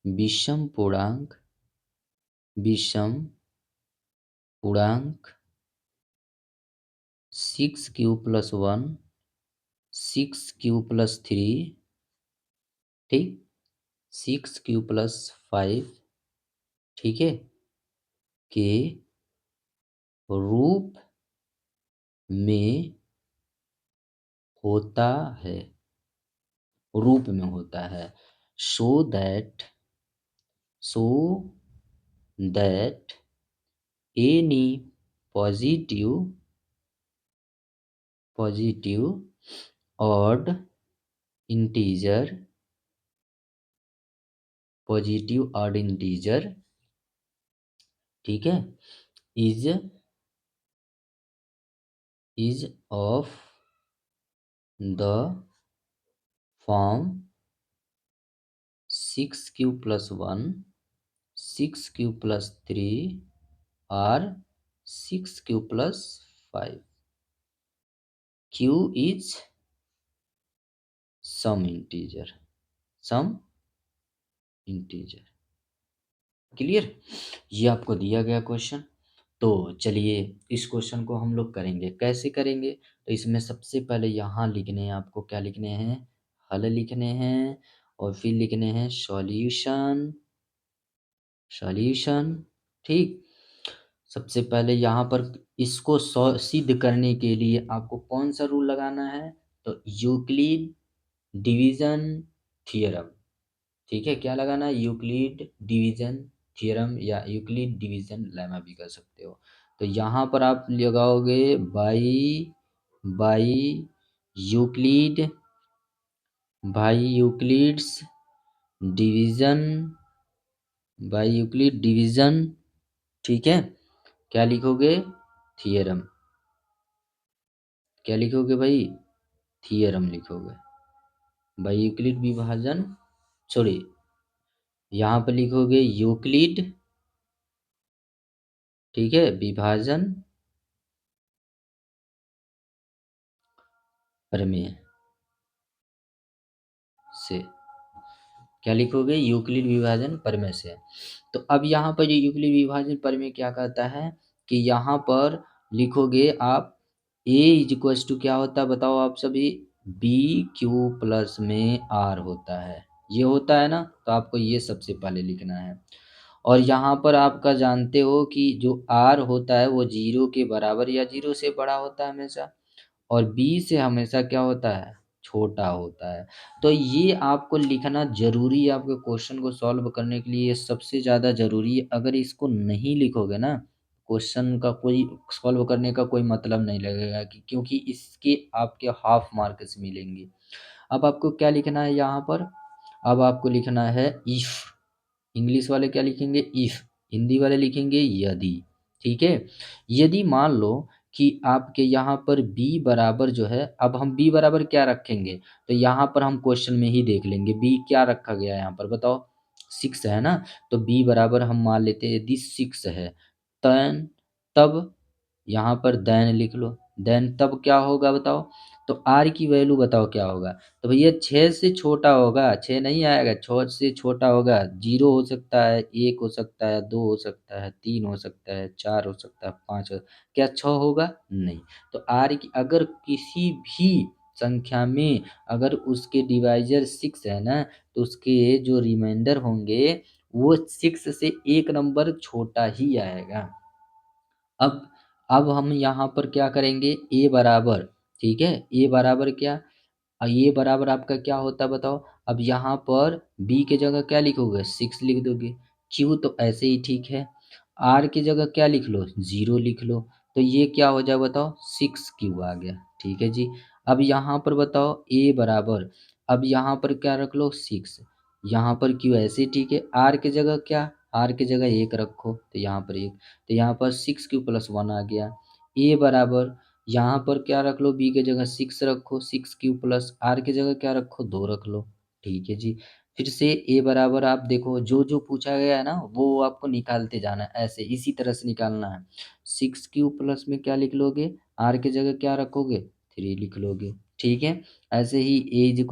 विषम पूर्णांक 6q+1 6q+3, ठीक, 6q+5, ठीक है, के रूप में होता है, रूप में होता है। So that so that any positive odd integer ठीक है, is of the form 6q+1 6q+3 और 6q+5। q is some integer clear? ये आपको दिया गया क्वेश्चन। तो चलिए, इस क्वेश्चन को हम लोग करेंगे, कैसे करेंगे? तो इसमें सबसे पहले यहाँ लिखने हैं आपको, क्या लिखने हैं? हल लिखने हैं, और फिर लिखने हैं सॉल्यूशन, ठीक। सबसे पहले यहाँ पर इसको सिद्ध करने के लिए आपको कौन सा रूल लगाना है? तो यूक्लिड डिवीजन थ्योरम, ठीक है? क्या लगाना है? यूक्लिड डिवीजन थ्योरम, या यूक्लिड डिवीजन लेमा भी कर सकते हो। तो यहाँ पर आप लगाओगे बाई यूक्लिड यूक्लिड्स डिवीजन ठीक है। क्या लिखोगे? थियरम। क्या लिखोगे भाई? थियरम लिखोगे। बाई यूक्लिड विभाजन, सॉरी, यहाँ पर लिखोगे यूक्लिड, ठीक है, विभाजन प्रमेय से। क्या लिखोगे? यूक्लिड विभाजन प्रमेय से। तो अब यहाँ पर जो यूक्लिड विभाजन प्रमेय क्या कहता है कि यहाँ पर लिखोगे आप ए इज इक्वल्स टू क्या होता है बताओ आप सभी? बी क्यू प्लस में आर होता है, ये होता है ना, तो आपको ये सबसे पहले लिखना है। और यहाँ पर आपका जानते हो कि जो r होता है वो 0 के बराबर या 0 से बड़ा होता है हमेशा, और b से हमेशा क्या होता है? छोटा होता है। तो ये आपको लिखना ज़रूरी है, आपके क्वेश्चन को सॉल्व करने के लिए ये सबसे ज़्यादा ज़रूरी है। अगर इसको नहीं लिखोगे ना, क्वेश्चन का कोई सॉल्व करने का कोई मतलब नहीं लगेगा, कि क्योंकि इसके आपके हाफ मार्क्स मिलेंगे। अब आपको क्या लिखना है यहाँ पर? अब आपको लिखना है इफ। इंग्लिश वाले क्या लिखेंगे? इफ। हिंदी वाले लिखेंगे यदि। ठीक है? यदि मान लो कि आपके यहाँ पर b बराबर जो है, अब हम b बराबर क्या रखेंगे? तो यहाँ पर हम क्वेश्चन में ही देख लेंगे b क्या रखा गया है यहाँ पर, बताओ? 6 है ना? तो b बराबर हम मान लेते हैं यदि 6 है, तन तब यहाँ पर देन लिख लो। देन तब क्या होगा बताओ? तो r की वैल्यू बताओ क्या होगा? तो भैया 6 से छोटा होगा, 6 नहीं आएगा, 6 से छोटा होगा। 0 हो सकता है, 1 हो सकता है, 2 हो सकता है, 3 हो सकता है, 4 हो सकता है, 5 हो, क्या 6 होगा? नहीं। तो r की अगर किसी भी संख्या में अगर उसके डिवाइज़र 6 है ना, तो उसके जो रिमाइंडर होंगे वो 6 से 1 नंबर छोटा ही आएगा। अब अब हम यहाँ पर क्या करेंगे? a बराबर, ठीक है? a बराबर क्या? a बराबर आपका क्या होता है बताओ? अब यहाँ पर b के जगह क्या लिखोगे? 6 लिख दोगे। q तो ऐसे ही ठीक है। r की जगह क्या लिख लो? 0 लिख लो। तो ये क्या हो जाएगा बताओ? 6q आ गया। ठीक है जी। अब यहाँ पर बताओ a बराबर, अब यहाँ पर क्या रख लो? 6। यहाँ पर q ऐसे ही ठीक है। r की जगह क्या? r की जगह 1 रखो, तो यहाँ पर 1। तो यहाँ पर 6q + 1 आ गया। a बराबर, यहाँ पर क्या रख लो? b की जगह 6 रखो, 6q + r की जगह क्या रखो? 2 रख लो। ठीक है जी। फिर से a बराबर आप देखो, जो पूछा गया है ना वो आपको निकालते जाना है, ऐसे इसी तरह से निकालना है। 6q प्लस में क्या लिख लोगे? r की जगह क्या रखोगे? 3 लिख लोगे। ठीक है? ऐसे ही a =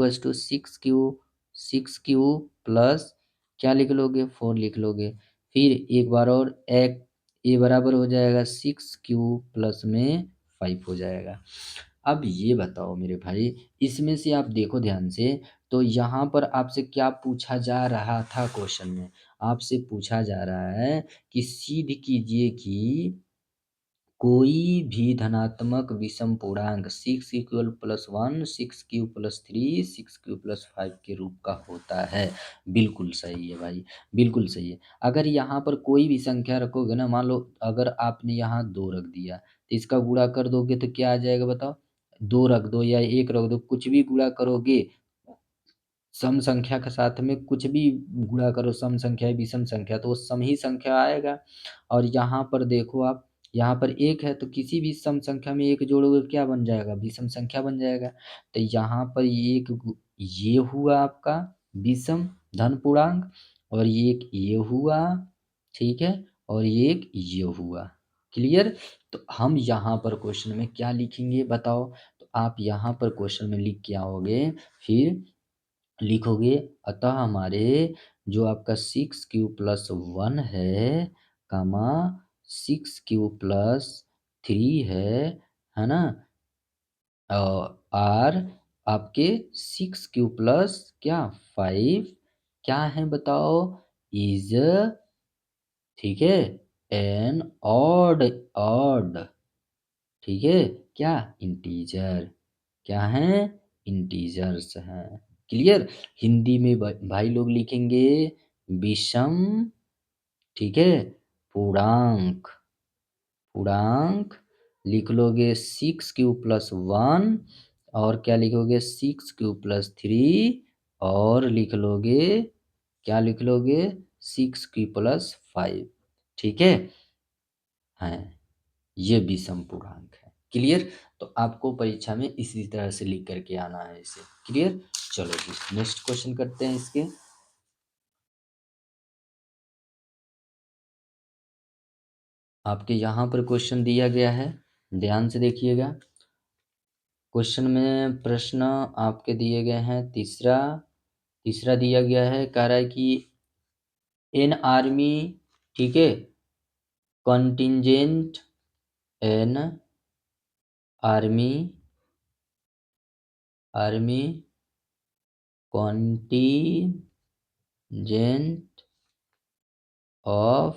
6q प्लस क्या लिख लोगे? 4 लिख लोगे। फिर एक बार और एक a बराबर हो जाएगा 6q प्लस में 5 हो जाएगा। अब ये बताओ मेरे भाई, इसमें से आप देखो ध्यान से, तो यहाँ पर आपसे क्या पूछा जा रहा था क्वेश्चन में? आपसे पूछा जा रहा है कि सिद्ध कीजिए कि कोई भी धनात्मक विषम पूर्णांक 6q + 1, 6q + 3, 6q + 5 के रूप का होता है। बिल्कुल सही है भाई, बिल्कुल सही है। अगर यहाँ पर कोई भी संख्या रखोगे ना, मान लो अगर आपने यहाँ 2 रख दिया, तो इसका गुणा कर दोगे तो क्या आ जाएगा बताओ? 2 रख दो या 1 रख दो, कुछ भी गुणा करोगे सम संख्या के साथ में, कुछ भी गुणा करो, सम संख्या है, विषम संख्या, तो वो सम ही संख्या आएगा। और यहाँ पर देखो आप, यहाँ पर 1 है तो किसी भी सम संख्या में 1 जोड़ोगे क्या बन जाएगा? विषम संख्या बन जाएगा। तो यहाँ पर ये हुआ आपका विषम धन पूर्णांक, और ये एक ये हुआ, ठीक है? और ये एक ये हुआ। क्लियर? तो हम यहाँ पर क्वेश्चन में क्या लिखेंगे बताओ? तो आप यहाँ पर क्वेश्चन में लिख के आओगे, फिर लिखोगे, अतः हमारे जो आपका 6q + 1 है, कामा 6q + 3 है ना? और आपके 6q + क्या 5 क्या है बताओ? इज, ठीक है, एन ऑड, ठीक है, क्या इंटीजर, क्या है? इंटीजर्स हैं। क्लियर? हिंदी में भाई लोग लिखेंगे विषम, ठीक है, पूर्णांक, पूर्णांक लिख लोगे 6q + 1, और क्या लिखोगे? 6q + 3, और लिख लोगे, क्या लिख लोगे? 6q + 5, ठीक है? हैं, ये विषम पूर्णांक है। क्लियर? तो आपको परीक्षा में इसी तरह से लिख करके आना है इसे। क्लियर? चलो जी नेक्स्ट क्वेश्चन करते हैं इसके। आपके यहाँ पर क्वेश्चन दिया गया है, ध्यान से देखिएगा। क्वेश्चन में प्रश्न आपके दिए गए हैं, तीसरा तीसरा दिया गया है, कह रहा है कि एन आर्मी, ठीक है, contingent, an army, army contingent of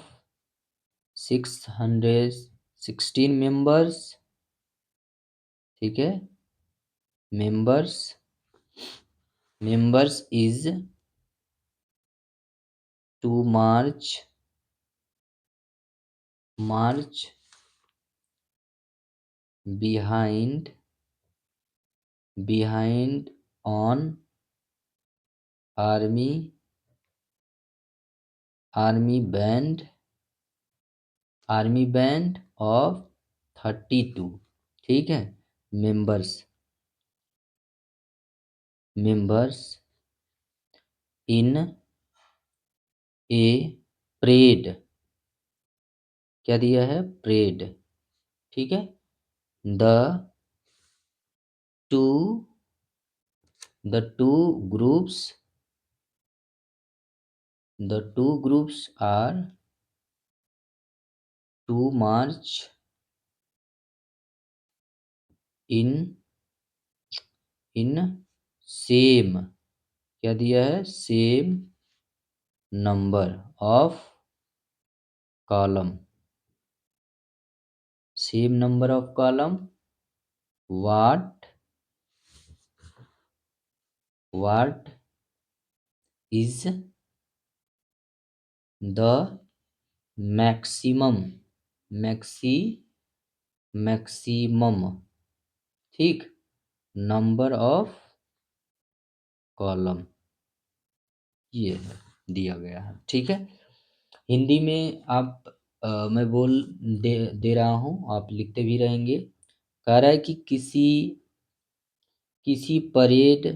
616 members, ठीक है, members is to march behind on army band of 32, ठीक है, members in a parade, क्या दिया है, parade, ठीक है, the two groups are to march in same, क्या दिया है, same number of column, what is the maximum, ठीक, नंबर ऑफ कॉलम, ये है, दिया गया है, ठीक है। हिंदी में आप मैं बोल दे रहा हूँ, आप लिखते भी रहेंगे। कह रहा है कि किसी परेड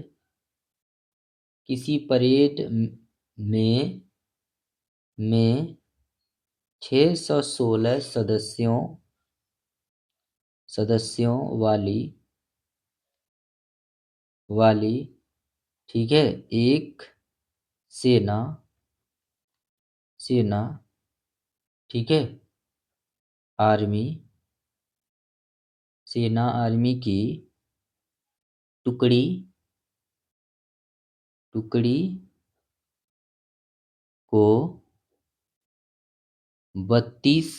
में 616 सदस्यों वाली, ठीक है, एक सेना, ठीक है, आर्मी की टुकड़ी को 32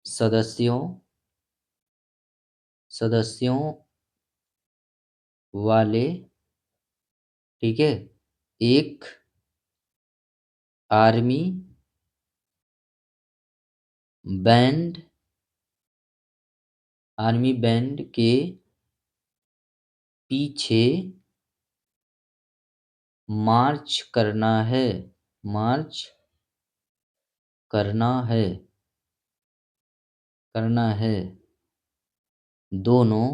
सदस्यों वाले, ठीक है, एक आर्मी बैंड के पीछे मार्च करना है। दोनों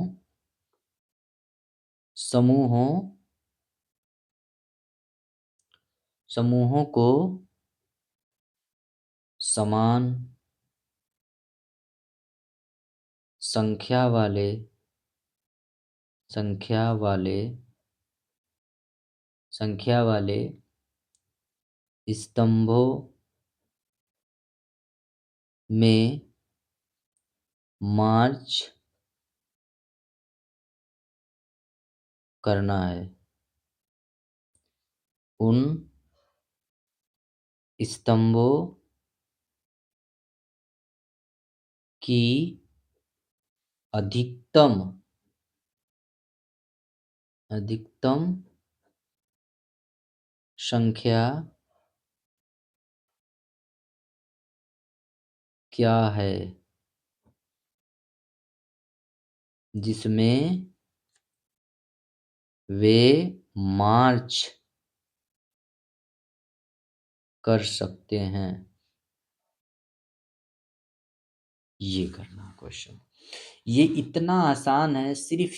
समूहों को समान संख्या वाले स्तंभों में मार्च करना है। उन स्तंभों की अधिकतम संख्या क्या है, जिसमें वे मार्च कर सकते हैं। ये करना क्वेश्चन, ये इतना आसान है, सिर्फ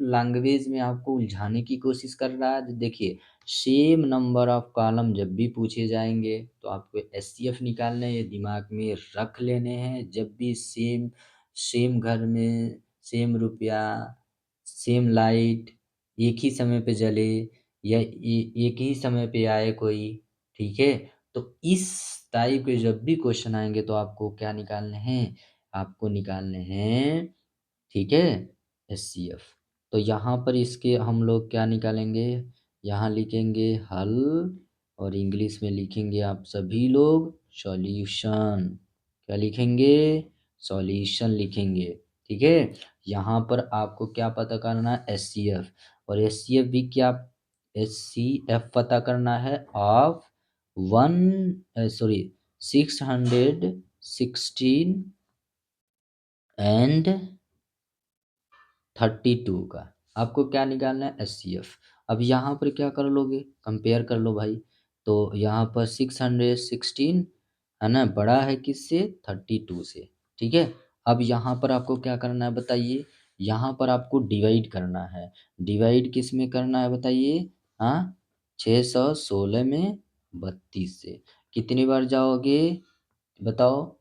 लैंग्वेज में आपको उलझाने की कोशिश कर रहा है। देखिए, सेम नंबर ऑफ कॉलम जब भी पूछे जाएंगे तो आपको एचसीएफ निकालने हैं, ये दिमाग में रख लेने हैं। जब भी सेम घर में सेम रुपया, सेम लाइट एक ही समय पे जले या एक ही समय पे आए कोई, ठीक है, तो इस टाइप के जब भी क्वेश्चन आएंगे तो आपको क्या निकालने हैं, आपको निकालने हैं, ठीक है, एचसीएफ। तो यहाँ पर इसके हम लोग क्या निकालेंगे, यहाँ लिखेंगे हल और इंग्लिश में लिखेंगे आप सभी लोग सॉल्यूशन। क्या लिखेंगे, सॉल्यूशन लिखेंगे। ठीक है, यहाँ पर आपको क्या पता करना है, एच सी एफ। और एच सी एफ भी क्या, एच सी एफ पता करना है ऑफ 616 एंड 32 का आपको क्या निकालना है, एच सी एफ। अब यहाँ पर क्या कर लोगे, कंपेयर कर लो भाई। तो यहाँ पर 616 है ना, बड़ा है किससे, 32 से। ठीक है, अब यहाँ पर आपको क्या करना है बताइए, यहाँ पर आपको डिवाइड करना है। डिवाइड किस में करना है बताइए, हाँ, 616 में 32 से कितनी बार जाओगे बताओ,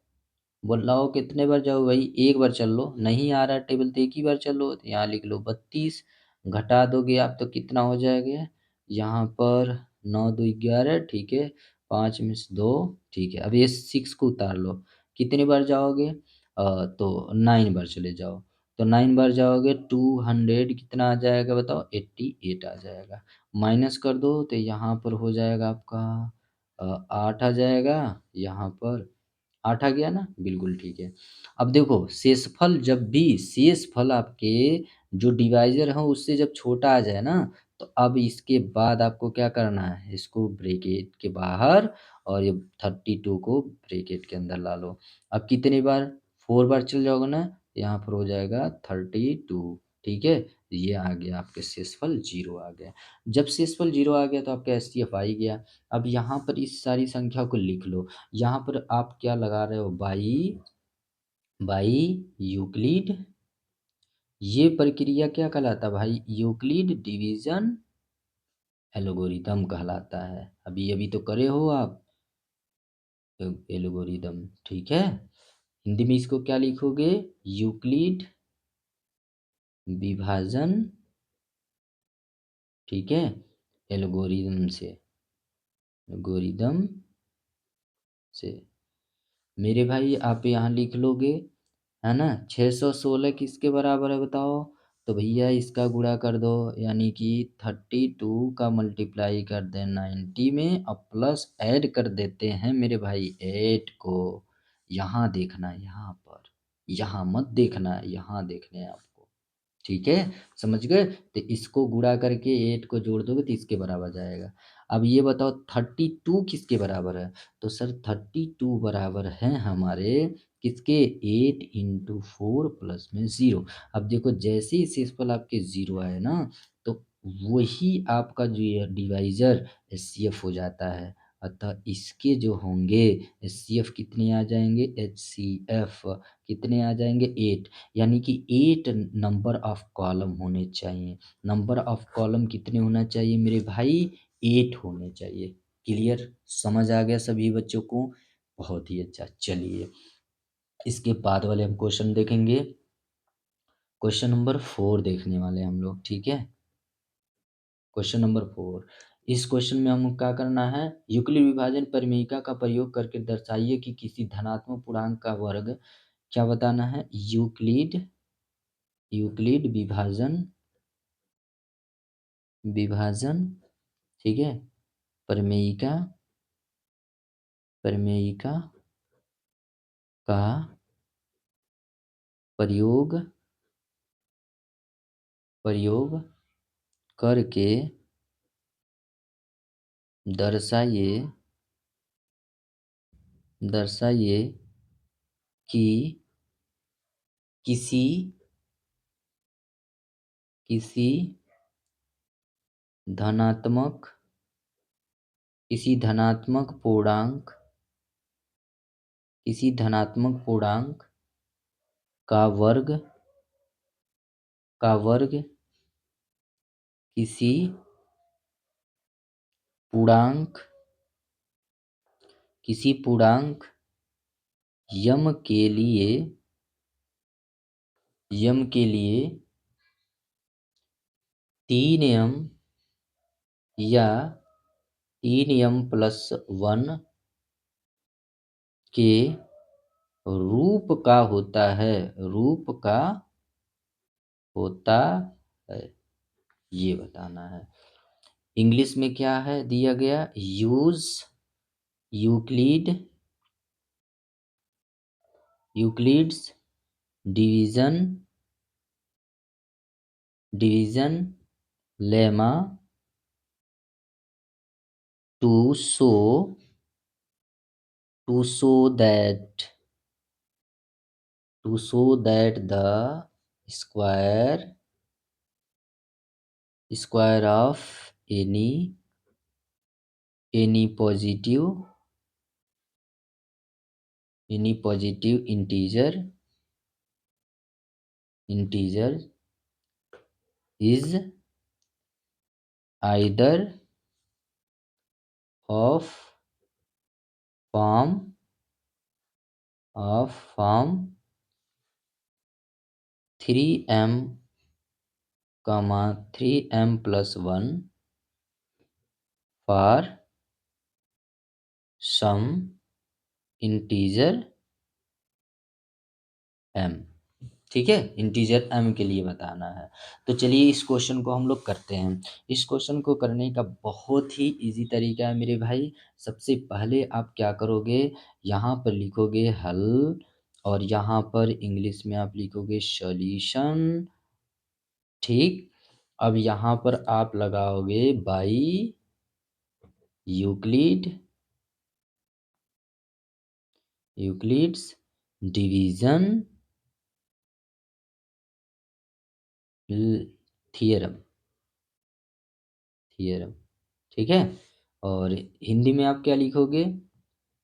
बुलाओ कितने बार जाओ भाई, एक बार चल लो, नहीं आ रहा है टेबल तो एक ही बार चलो, तो यहाँ लिख लो 32। घटा दोगे आप तो कितना हो जाएगा, यहाँ पर 9 2 11, ठीक है, 5 में से 2, ठीक है। अब ये 6 को उतार लो, कितने बार जाओगे, तो 9 बार चले जाओ। तो 9 बार जाओगे 200 कितना आ जाएगा बताओ, 88 आ जाएगा। माइनस कर दो तो यहाँ पर हो जाएगा आपका 8 आ जाएगा, यहाँ पर 8 आ गया ना, बिल्कुल ठीक है। अब देखो शेषफल, जब भी शेषफल आपके जो डिवाइजर है उससे जब छोटा आ जाए ना, तो अब इसके बाद आपको क्या करना है, इसको ब्रैकेट के बाहर और ये 32 को ब्रैकेट के अंदर ला लो। अब कितनी बार, 4 बार चल जाओगे ना, यहाँ पर हो जाएगा 32। ठीक है, ये आ गया आपके शेषफल 0 आ गया। जब शेषफल 0 आ गया तो आपका एस टी एफ आ ही गया। अब यहाँ पर इस सारी संख्या को लिख लो। यहाँ पर आप क्या लगा रहे हो, बाई बाई यूक्लिड। ये प्रक्रिया क्या कहलाता भाई, यूक्लिड डिवीजन एल्गोरिथम कहलाता है। अभी अभी तो करे हो आप एल्गोरिथम, ठीक है। हिंदी में इसको क्या लिखोगे, यूक्लिड विभाजन, ठीक है, एल्गोरिथम से, एल्गोरिथम से। मेरे भाई आप यहाँ लिख लोगे, है ना, 616 किसके बराबर है बताओ, तो भैया इसका गुणा कर दो, यानी कि 32 का मल्टीप्लाई कर दे 90 में और प्लस ऐड कर देते हैं मेरे भाई 8 को। यहाँ देखना है, यहाँ पर, यहाँ मत देखना है, यहाँ देखने हैं आपको। ठीक है, समझ गए, तो इसको गुणा करके 8 को जोड़ दोगे तो इसके बराबर जाएगा। अब ये बताओ 32 किसके बराबर है, तो सर 32 बराबर है हमारे किसके, 8 × 4 प्लस में 0। अब देखो जैसे ही शेषफल आपके 0 आए ना, तो वही आपका जो ये डिवाइजर एच सी एफ हो जाता है। अतः इसके जो होंगे एच सी एफ कितने आ जाएंगे, एच सी एफ कितने आ जाएंगे, 8। यानी कि 8 नंबर ऑफ कॉलम होने चाहिए। नंबर ऑफ कॉलम कितने होना चाहिए मेरे भाई, 8 होने चाहिए। क्लियर, समझ आ गया सभी बच्चों को, बहुत ही अच्छा। चलिए इसके बाद वाले हम क्वेश्चन देखेंगे, क्वेश्चन नंबर 4 देखने वाले हम लोग, ठीक है। क्वेश्चन नंबर 4, इस क्वेश्चन में हम क्या करना है, यूक्लिड विभाजन परिमेयिका का प्रयोग करके दर्शाइए कि किसी धनात्मक पूर्णांक का वर्ग, क्या बताना है, यूक्लिड, यूक्लिड विभाजन, विभाजन, ठीक है, प्रमेयिका, प्रमेयिका का प्रयोग, प्रयोग करके दर्शाइए, दर्शाइए कि किसी, किसी धनात्मक, किसी धनात्मक पूर्णांक, किसी धनात्मक पूर्णांक का वर्ग, का वर्ग किसी पूर्णांक, किसी पूर्णांक यम के लिए, यम के लिए 3m या 3m+1 के रूप का होता है, रूप का होता है, ये बताना है। इंग्लिश में क्या है दिया गया, use Euclid Euclid's division division lemma to show to show that the square of any positive integer is either of form 3m 3m plus 1 for some integer m। ठीक है, इंटीजर m के लिए बताना है। तो चलिए इस क्वेश्चन को हम लोग करते हैं। इस क्वेश्चन को करने का बहुत ही इजी तरीका है मेरे भाई। सबसे पहले आप क्या करोगे, यहाँ पर लिखोगे हल और यहाँ पर इंग्लिश में आप लिखोगे सॉल्यूशन। ठीक, अब यहाँ पर आप लगाओगे बाई यूक्लिड्स डिवीजन थियरम। ठीक है, और हिंदी में आप क्या लिखोगे,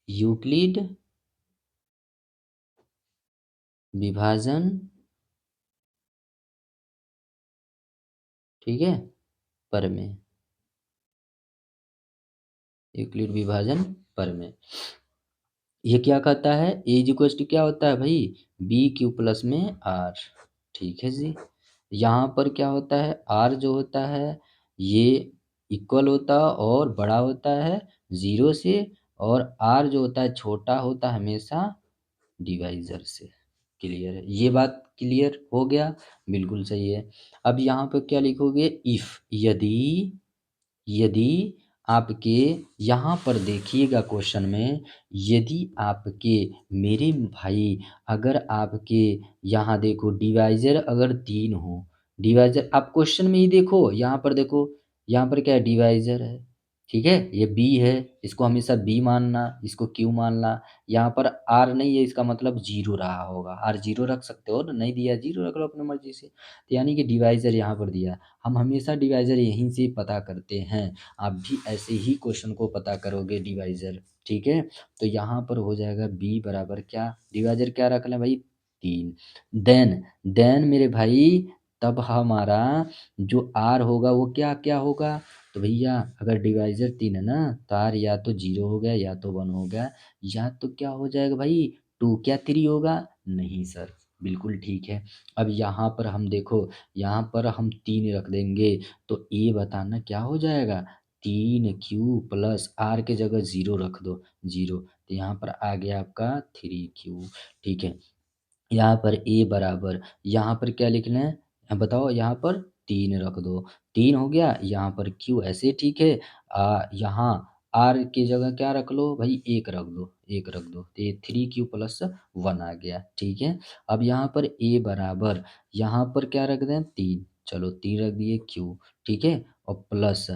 यूक्लिड विभाजन, ठीक है, प्रमेय, यूक्लिड विभाजन प्रमेय। ये क्या कहता है, ए इज इक्वल टू क्या होता है भाई, बी क्यू प्लस में आर। ठीक है जी, यहाँ पर क्या होता है, आर जो होता है ये इक्वल होता और बड़ा होता है 0 से, और आर जो होता है छोटा होता है हमेशा डिवाइजर से। क्लियर है, ये बात क्लियर हो गया, बिल्कुल सही है। अब यहाँ पे क्या लिखोगे, इफ यदि आपके, यहाँ पर देखिएगा क्वेश्चन में, यदि आपके मेरे भाई, अगर आपके यहाँ देखो डिवाइजर अगर 3 हो, डिवाइजर आप क्वेश्चन में ही देखो, यहाँ पर देखो, यहाँ पर क्या है, डिवाइजर है। ठीक है, ये बी है, इसको हमेशा बी मानना, इसको क्यू मानना। यहाँ पर आर नहीं है, इसका मतलब 0 रहा होगा, आर 0 रख सकते हो, नहीं दिया 0 रख लो अपनी मर्जी से। तो यानी कि डिवाइजर यहाँ पर दिया, हम हमेशा डिवाइजर यहीं से पता करते हैं। आप भी ऐसे ही क्वेश्चन को पता करोगे डिवाइजर। ठीक है, तो यहाँ पर हो जाएगा बी बराबर क्या, डिवाइजर क्या रख लें भाई, 3। देन मेरे भाई, तब हमारा जो आर होगा वो क्या क्या होगा, तो भैया अगर डिवाइजर 3 है ना, तो आर या तो 0 हो गया या तो 1 हो गया, या तो क्या हो जाएगा भाई, 2 क्या 3 होगा, नहीं सर, बिल्कुल ठीक है। अब यहाँ पर हम देखो, यहाँ पर हम 3 रख देंगे, तो ए बताना क्या हो जाएगा, 3q प्लस आर के जगह 0 रख दो, 0, तो यहाँ पर आ गया आपका 3q। ठीक है, यहाँ पर ए बराबर, यहाँ पर क्या लिखना है, बताओ, यहाँ पर 3 रख दो, 3 हो गया, यहाँ पर क्यू ऐसे, ठीक है। यहाँ आर की जगह क्या रख लो भाई, 1 रख दो, 1 रख दो, तो ये 3q प्लस 1 आ गया। ठीक है, अब यहाँ पर ए बराबर, यहाँ पर क्या रख दें, 3, चलो 3 रख दिए क्यू, ठीक है, और प्लस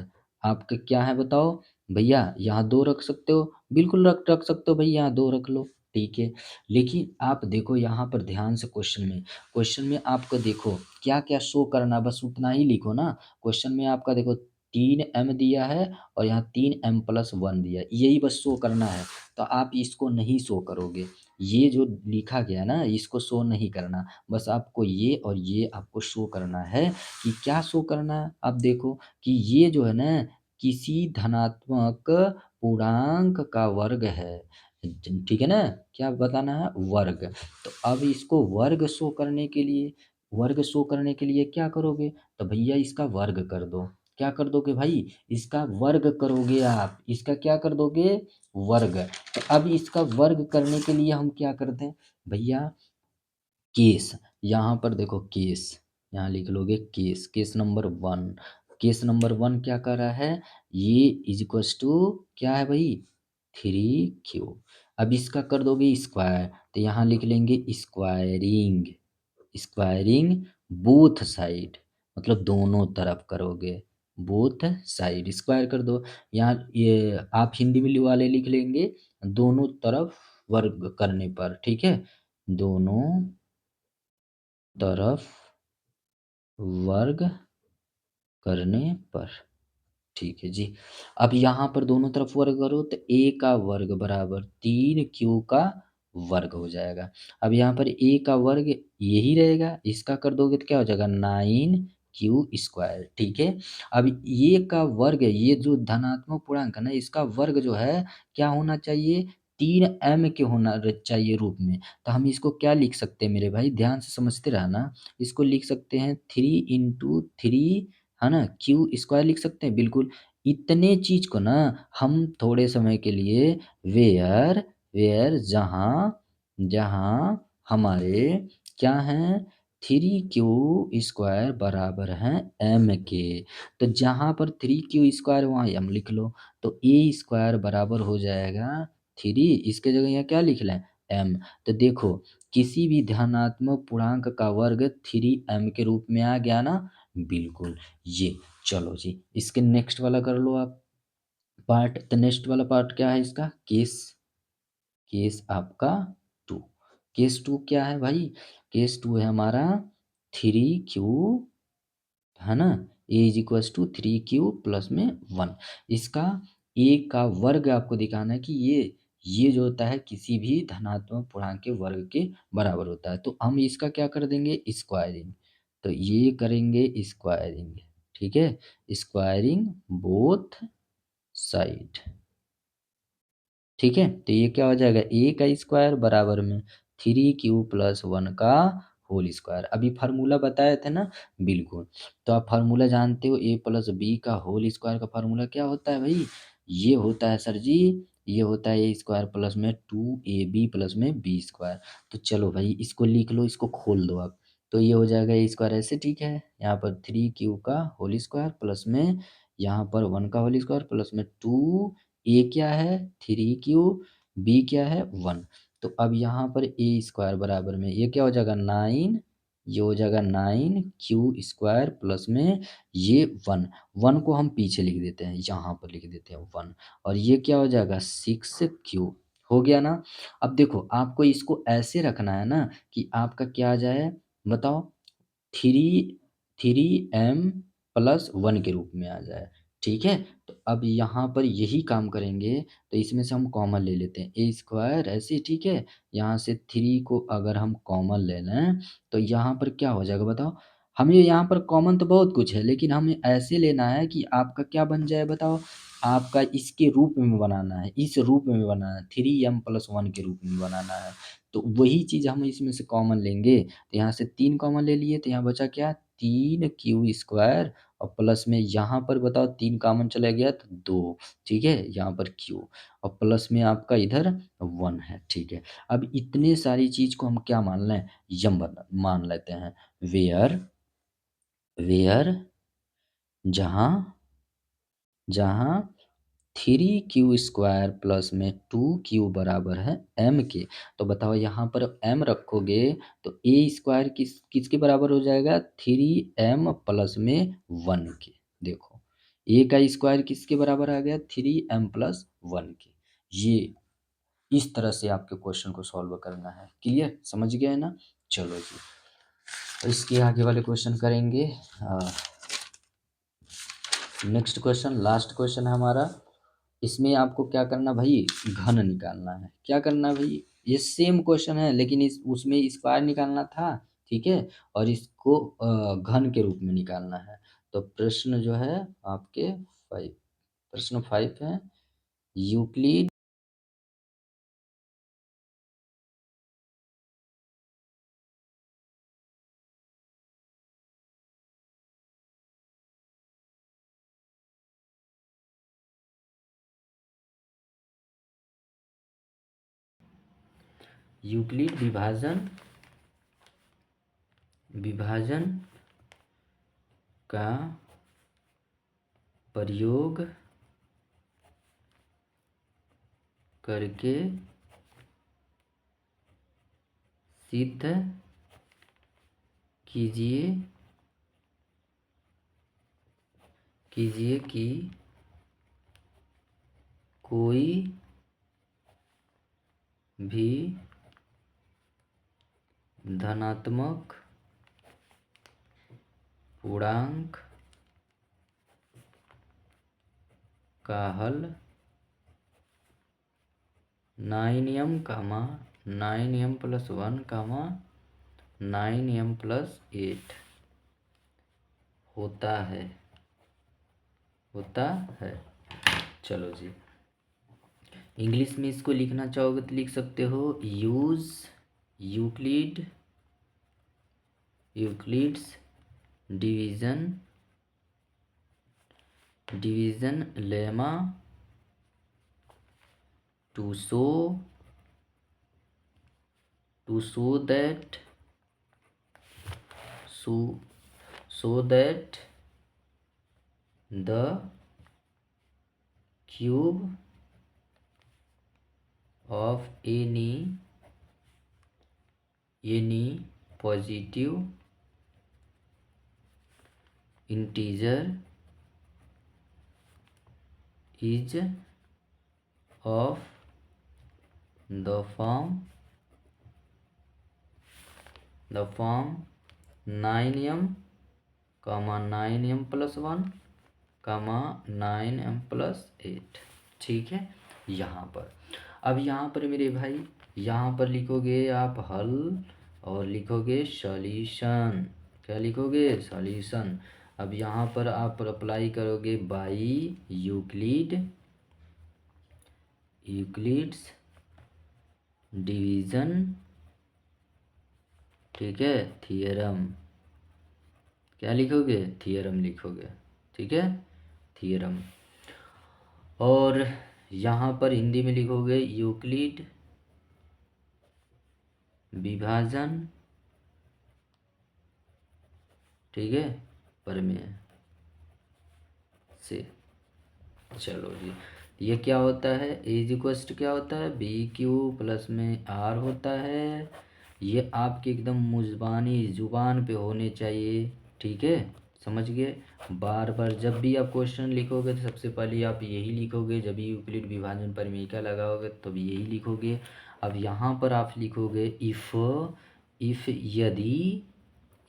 आपका क्या है बताओ भैया, यहाँ 2 रख सकते हो, बिल्कुल रख सकते हो भाई, यहाँ 2 रख लो, ठीक है। लेकिन आप देखो यहाँ पर ध्यान से, क्वेश्चन में आपको देखो क्या क्या शो करना, बस उतना ही लिखो ना। क्वेश्चन में आपका देखो 3m दिया है और यहाँ 3m प्लस 1 दिया है, यही बस शो करना है। तो आप इसको नहीं शो करोगे, ये जो लिखा गया ना इसको शो नहीं करना, बस आपको ये और ये आपको शो करना है। कि क्या शो करना है, आप देखो कि ये जो है ना किसी धनात्मक पूर्णांक का वर्ग है, ठीक है ना, क्या बताना है, वर्ग। तो अब इसको वर्ग शो करने के लिए क्या करोगे, तो भैया इसका वर्ग कर दो। क्या कर दोगे भाई, इसका वर्ग करोगे आप, इसका क्या कर दोगे, वर्ग। तो अब इसका वर्ग करने के लिए हम क्या करते हैं भैया, केस, यहाँ पर देखो केस, यहाँ लिख लोगे case, case number 1। Case number 1 क्या कर रहा है, ये इज इक्वल्स टू क्या है भाई, 3q। अब इसका कर दोगे स्क्वायर, तो यहाँ लिख लेंगे स्क्वायरिंग, स्क्वायरिंग बोथ साइड, मतलब दोनों तरफ करोगे, बोथ साइड स्क्वायर कर दो। यहाँ ये आप हिंदी में वाले लिख लेंगे दोनों तरफ वर्ग करने पर, ठीक है, दोनों तरफ वर्ग करने पर, ठीक है जी। अब यहाँ पर दोनों तरफ वर्ग करो तो a का वर्ग बराबर 3q का वर्ग हो जाएगा। अब यहाँ पर a का वर्ग यही रहेगा, इसका कर दोगे तो क्या हो जाएगा 9q स्क्वायर, ठीक है। अब ये का वर्ग, ये जो धनात्मक पूर्णांक है ना, इसका वर्ग जो है क्या होना चाहिए, 3m के होना चाहिए रूप में। तो हम इसको क्या लिख सकते हैं मेरे भाई, ध्यान से समझते रहना, इसको लिख सकते हैं 3 × 3, है ना, क्यू स्क्वायर लिख सकते हैं बिल्कुल। इतने चीज को ना हम थोड़े समय के लिए वेयर वेयर जहाँ जहाँ हमारे क्या हैं, 3q² बराबर हैं m के, तो जहाँ पर 3q² वहाँ m लिख लो, तो a² बराबर हो जाएगा 3, इसके जगह यहाँ क्या लिख लें m। तो देखो किसी भी धनात्मक पूर्णांक का वर्ग 3m के रूप में आ गया ना, बिल्कुल ये। चलो जी, इसके नेक्स्ट वाला कर लो आप पार्ट। तो नेक्स्ट वाला पार्ट क्या है इसका, केस, केस आपका 2। केस 2 क्या है भाई, केस 2 है हमारा 3q, है ना, a is equals to 3q plus में 1। इसका a का वर्ग आपको दिखाना है कि ये जो होता है किसी भी धनात्मक पूर्णांक के वर्ग के बराबर होता है, तो हम इसका क्या कर देंगे स्क्वायरिंग, तो ये करेंगे स्क्वायरिंग, ठीक है, स्क्वायरिंग बोथ साइड, ठीक है। तो ये क्या हो जाएगा, a का स्क्वायर बराबर में 3q प्लस 1 का होल स्क्वायर। अभी फार्मूला बताए थे ना, बिल्कुल। तो आप फार्मूला जानते हो, a प्लस बी का होल स्क्वायर का फार्मूला क्या होता है भाई, ये होता है सर जी, ये होता है a² प्लस में 2ab प्लस में b²। तो चलो भाई इसको लिख लो, इसको खोल दो आप, तो ये हो जाएगा a² ऐसे, ठीक है, यहाँ पर 3q का होल स्क्वायर प्लस में यहाँ पर 1 का होल स्क्वायर प्लस में 2, ए क्या है 3q, बी क्या है 1। तो अब यहाँ पर a² बराबर में ये क्या हो जाएगा 9, ये हो जाएगा 9q² प्लस में ये 1 को हम पीछे लिख देते हैं, यहाँ पर लिख देते हैं 1, और ये क्या हो जाएगा 6q, हो गया ना। अब देखो आपको इसको ऐसे रखना है ना कि आपका क्या आ जाए बताओ, 3m प्लस 1 के रूप में आ जाए, ठीक है। तो अब यहाँ पर यही काम करेंगे, तो इसमें से हम कॉमन ले लेते हैं a² ऐसे, ठीक है। यहाँ से 3 को अगर हम कॉमन ले लें तो यहाँ पर क्या हो जाएगा बताओ, हमें यहाँ पर कॉमन तो बहुत कुछ है, लेकिन हमें ऐसे लेना है कि आपका क्या बन जाए बताओ, आपका इसके रूप में बनाना है, इस रूप में बनाना है, 3m+1 के रूप में बनाना है। तो वही चीज़ हम इसमें से कॉमन लेंगे, तो यहाँ से 3 कॉमन ले लिए, तो यहाँ बचा क्या 3q² और प्लस में यहाँ पर बताओ 3 कॉमन चला गया तो 2, ठीक है, यहाँ पर q और प्लस में आपका इधर 1 है, ठीक है। अब इतने सारी चीज़ को हम क्या मान लें, यम मान लेते हैं, वेयर वेयर जहाँ जहाँ 3q² प्लस में 2q बराबर है m के। तो बताओ यहाँ पर m रखोगे तो a² किसके बराबर हो जाएगा 3m प्लस में 1 के। देखो a का स्क्वायर किसके बराबर आ गया 3m प्लस 1 के। ये इस तरह से आपके क्वेश्चन को सॉल्व करना है, क्लियर, समझ गए ना। चलो जी, तो इसके आगे वाले क्वेश्चन करेंगे। नेक्स्ट क्वेश्चन, लास्ट क्वेश्चन है हमारा। इसमें आपको क्या करना भाई, घन निकालना है। क्या करना है भाई, ये सेम क्वेश्चन है लेकिन इस उसमें स्क्वायर निकालना था, ठीक है, और इसको घन के रूप में निकालना है। तो प्रश्न जो है आपके 5, प्रश्न 5 है, यूक्लिड यूक्लिड विभाजन विभाजन का प्रयोग करके सिद्ध कीजिए कि कोई भी धनात्मक पूर्णांक का हल 9m, 9m + 1, 9m + 8 होता है। चलो जी, इंग्लिश में इसको लिखना चाहोगे तो लिख सकते हो, use Euclid's division lemma to show that the cube of any positive integer is of the form 9m, 9m + 1, 9m + 8। ठीक है। यहाँ पर अब यहाँ पर मेरे भाई, यहाँ पर लिखोगे आप हल और लिखोगे सॉल्यूशन। क्या लिखोगे? सॉल्यूशन। अब यहाँ पर आप अप्लाई करोगे बाई यूक्लिड्स डिवीजन, ठीक है, थियरम। क्या लिखोगे? थियरम लिखोगे। ठीक है, थियरम। और यहाँ पर हिंदी में लिखोगे यूक्लिड विभाजन, ठीक है, प्रमेय से। चलो जी, ये क्या होता है? इज इक्वल्स टू क्या होता है? बी क्यू प्लस में आर होता है। ये आपकी एकदम मुज़बानी जुबान पे होने चाहिए। ठीक है, समझ गए? बार बार जब भी आप क्वेश्चन लिखोगे तो सबसे पहले आप यही लिखोगे। जब भी यूक्लिड विभाजन प्रमेय का लगाओगे तब यही लिखोगे। अब यहाँ पर आप लिखोगे इफ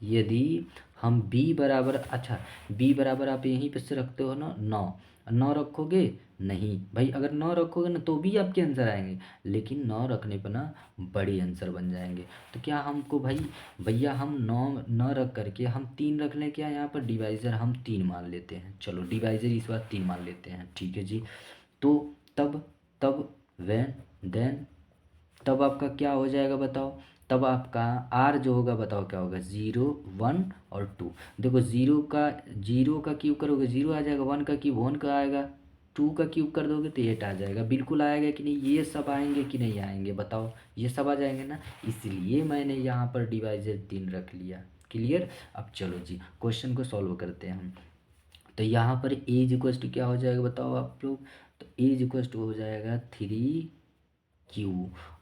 यदि हम b बराबर, अच्छा b बराबर आप यहीं पे से रखते हो ना 9, 9 रखोगे? नहीं भाई, अगर 9 रखोगे ना तो भी आपके आंसर आएंगे, लेकिन 9 रखने पर ना बड़े आंसर बन जाएंगे। तो क्या हमको भैया हम 9 रख करके हम 3 रख लें क्या? यहाँ पर डिवाइज़र हम 3 मान लेते हैं। चलो डिवाइज़र इस बार 3 मान लेते हैं। ठीक है जी। तो तब व्हेन देन तब आपका क्या हो जाएगा बताओ? तब आपका आर जो होगा बताओ क्या होगा? 0, 1 और 2। देखो 0 का क्यूब करोगे 0 आ जाएगा, 1 का क्यूब 1 का आएगा, 2 का क्यूब कर दोगे तो 8 आ जाएगा। बिल्कुल आएगा कि नहीं? ये सब आएंगे कि नहीं आएंगे बताओ? ये सब आ जाएंगे ना, इसलिए मैंने यहाँ पर डिवाइजर 3 रख लिया। क्लियर? अब चलो जी क्वेश्चन को सॉल्व करते हैं हम। तो यहाँ पर एज इक्वल टू क्या हो जाएगा बताओ आप लोग? तो एज इक्वल टू हो जाएगा 3q,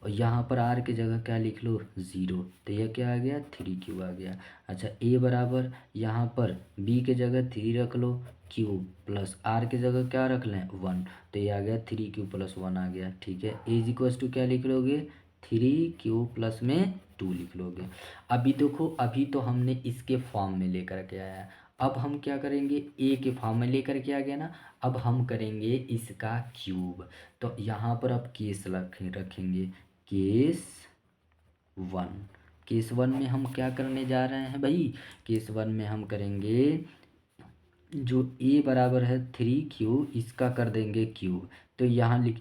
और यहाँ पर r की जगह क्या लिख लो? 0। तो यह क्या आ गया? 3q आ गया। अच्छा a बराबर यहाँ पर b के जगह 3 रख लो, q प्लस r की जगह क्या रख लें? 1। तो ये आ गया 3q + 1 आ गया। ठीक है, एज इक्वल टू क्या लिख लोगे? 3q प्लस में 2 लिख लोगे। अभी देखो, अभी तो हमने इसके फॉर्म में लेकर के आया है। अब हम क्या करेंगे? ए के फॉर्म में लेकर के आ गया ना, अब हम करेंगे इसका क्यूब। तो यहाँ पर आप केस रखेंगे, केस 1। केस 1 में हम क्या करने जा रहे हैं भाई? केस 1 में हम करेंगे जो a बराबर है 3q, इसका कर देंगे क्यूब। तो यहाँ लिख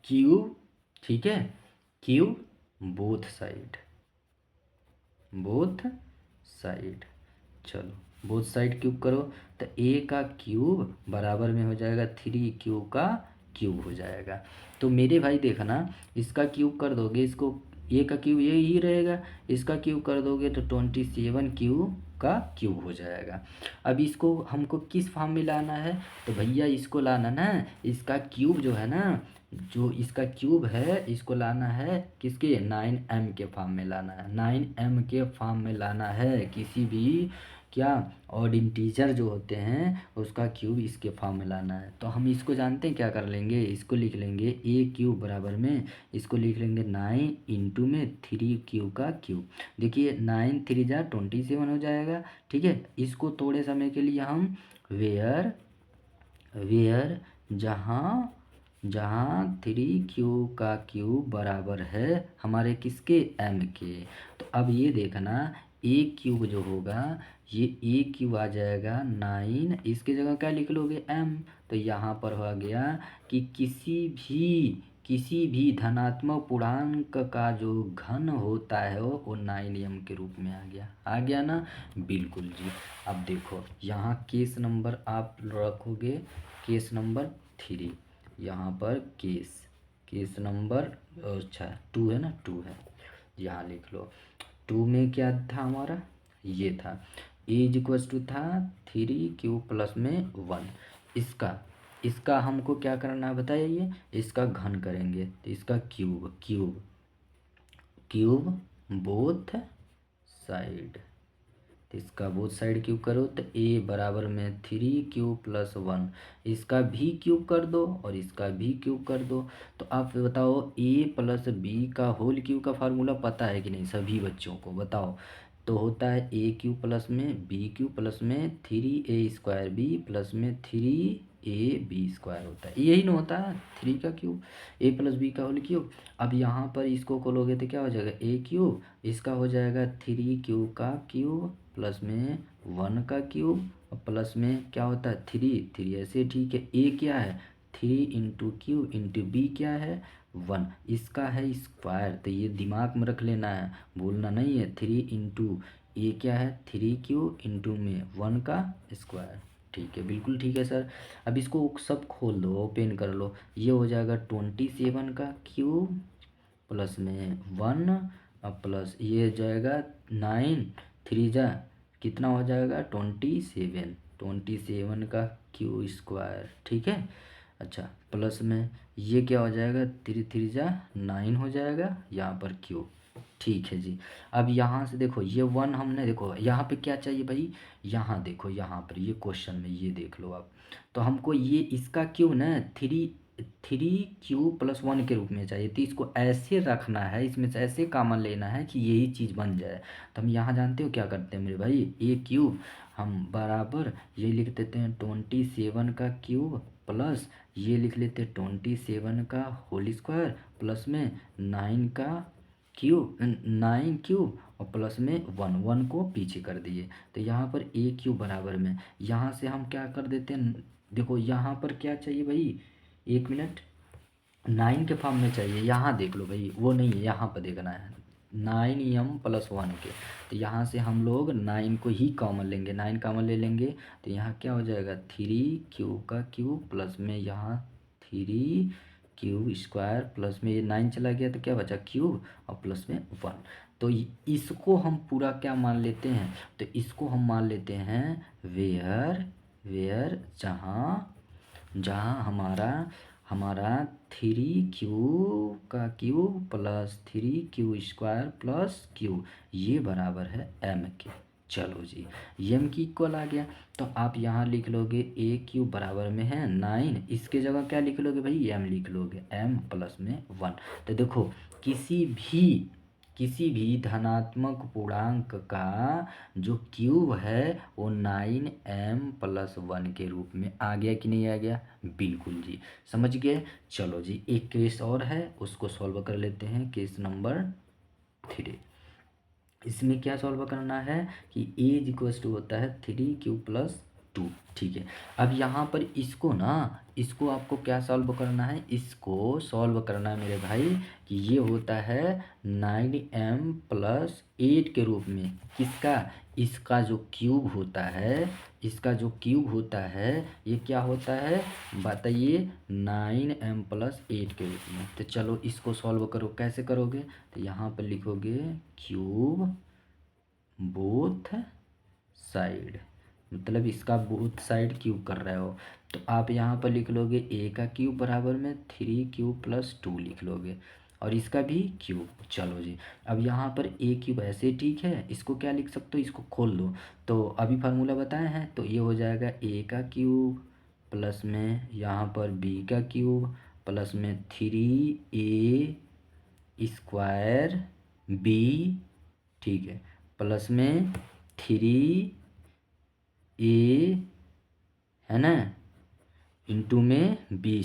क्यूब, ठीक है, क्यूब बोथ साइड। चलो बोथ साइड क्यूब करो, तो a का क्यूब बराबर में हो जाएगा 3q का क्यूब हो जाएगा। तो मेरे भाई देखना, इसका क्यूब कर दोगे, इसको ए का क्यूब ये ही रहेगा, इसका क्यूब कर दोगे तो 27 क्यूब का क्यूब हो जाएगा। अब इसको हमको किस फॉर्म में लाना है, तो भैया इसको लाना ना, इसका क्यूब जो है ना, जो इसका क्यूब है इसको लाना है किसके, 9m के फॉर्म में लाना है, 9m के फॉर्म में लाना है। किसी भी क्या ऑड इंटीजर जो होते हैं उसका क्यूब इसके फॉर्म में लाना है। तो हम इसको जानते हैं, क्या कर लेंगे, इसको लिख लेंगे ए क्यूब बराबर में, इसको लिख लेंगे 9 इंटू में 3 क्यूब का क्यूब। देखिए 9 3 जा 27 हो जाएगा। ठीक है, इसको थोड़े समय के लिए हम वेयर वेयर जहाँ जहाँ 3 क्यूब का क्यूब बराबर है हमारे किसके, m के। तो अब ये देखना, ए क्यूब जो होगा ये ए क्यूब आ जाएगा 9, इसके जगह क्या लिख लोगे, m। तो यहाँ पर हो गया कि किसी भी धनात्मक पूर्णांक का जो घन होता है वो 9m के रूप में आ गया ना, बिल्कुल जी। अब देखो यहाँ केस नंबर आप रखोगे, केस नंबर 3, यहाँ पर केस नंबर अच्छा 2 है ना, 2 है, यहाँ लिख लो। 2 में क्या था हमारा, ये था ए इज इक्वल्स टू था 3 क्यूब प्लस में 1। इसका हमको क्या करना है बताइए, इसका घन करेंगे तो इसका cube cube cube both side, तो इसका बोथ साइड क्यूब करो तो ए बराबर में 3 क्यूब प्लस 1, इसका भी क्यूब कर दो और इसका भी क्यूब कर दो। तो आप बताओ ए प्लस बी का होल क्यूब का फार्मूला पता है कि नहीं सभी बच्चों को, बताओ। तो होता है ए क्यूब प्लस में बी क्यूब प्लस में 3a² बी प्लस में 3ab² होता है, यही ना होता है 3 का क्यूब ए प्लस बी का होल क्यूब। अब यहाँ पर इसको खोलोगे तो क्या हो जाएगा, ए क्यूब, इसका हो जाएगा 3 क्यूब का क्यूब प्लस में 1 का क्यूब और प्लस में क्या होता है 3 ऐसे, ठीक है। ए क्या है 3 इंटू क्यूब इंटू बी क्या है 1, इसका है स्क्वायर, तो ये दिमाग में रख लेना है, भूलना नहीं है। 3 इंटू ए क्या है 3 क्यूब इंटू में 1 का स्क्वायर, ठीक है, बिल्कुल ठीक है सर। अब इसको सब खोल दो, ओपन कर लो, ये हो जाएगा 27 का क्यूब प्लस में 1 और प्लस ये हो जाएगा 9 3 जा कितना हो जाएगा 27 का क्यू स्क्वायर, ठीक है। अच्छा प्लस में ये क्या हो जाएगा 3 3 जा 9 हो जाएगा यहाँ पर क्यू, ठीक है जी। अब यहाँ से देखो ये 1 हमने, देखो यहाँ पे क्या चाहिए भाई, यहाँ देखो यहाँ पर ये क्वेश्चन में ये देख लो आप, तो हमको ये इसका क्यू ना 3 क्यूब प्लस 1 के रूप में चाहिए, तो इसको ऐसे रखना है, इसमें से ऐसे कॉमन लेना है कि यही चीज़ बन जाए। तो हम यहाँ जानते हो क्या करते हैं मेरे भाई, ए क्यूब हम बराबर ये लिख देते हैं 27 का क्यूब प्लस ये लिख लेते हैं 27 का होल स्क्वायर प्लस में 9 क्यूब और प्लस में 1 को पीछे कर दिए। तो यहाँ पर ए क्यूब बराबर में यहाँ से हम क्या कर देते हैं, देखो यहाँ पर क्या चाहिए भाई, 1 मिनट, 9 के फॉर्म में चाहिए, यहाँ देख लो भाई, वो नहीं है यहाँ पर देखना है 9m प्लस 1 के। तो यहाँ से हम लोग 9 को ही कॉमन लेंगे, 9 कॉमन ले लेंगे तो यहाँ क्या हो जाएगा 3 क्यूब का क्यूब प्लस में यहाँ 3 क्यूब स्क्वायर प्लस में ये 9 चला गया तो क्या बचा क्यूब और प्लस में 1। तो इसको हम पूरा क्या मान लेते हैं, तो इसको हम मान लेते हैं वेयर जहाँ हमारा 3 क्यूब का cube plus 3 cube square plus cube ये बराबर है m के। चलो जी m की इक्वल आ गया, तो आप यहाँ लिख लोगे ए क्यूब बराबर में है 9, इसके जगह क्या लिख लोगे भाई m लिख लोगे, m प्लस में 1। तो देखो किसी भी धनात्मक पूर्णांक का जो क्यूब है वो 9m प्लस 1 के रूप में आ गया कि नहीं आ गया, बिल्कुल जी, समझ गए। चलो जी एक केस और है उसको सॉल्व कर लेते हैं, केस नंबर 3। इसमें क्या सॉल्व करना है कि ए इज इक्वल्स टू होता है 3 क्यूब प्लस 2। ठीक है, अब यहाँ पर इसको आपको क्या सॉल्व करना है, इसको सॉल्व करना है मेरे भाई कि ये होता है 9m+8 के रूप में। किसका? इसका जो क्यूब होता है, ये क्या होता है बताइए, 9m+8 के रूप में। तो चलो इसको सॉल्व करो, कैसे करोगे, तो यहाँ पर लिखोगे क्यूब बोथ साइड, मतलब इसका बोथ साइड क्यूब कर रहे हो, तो आप यहाँ पर लिख लोगे a का क्यूब बराबर में 3 क्यूब + 2 लिख लोगे, और इसका भी क्यूब। चलो जी, अब यहाँ पर a क्यूब ऐसे, ठीक है, इसको क्या लिख सकते हो, इसको खोल दो, तो अभी फार्मूला बताए हैं, तो ये हो जाएगा a का क्यूब प्लस में यहाँ पर b का क्यूब प्लस में 3a² b, ठीक है, प्लस में 3a है ना इंटू में b²।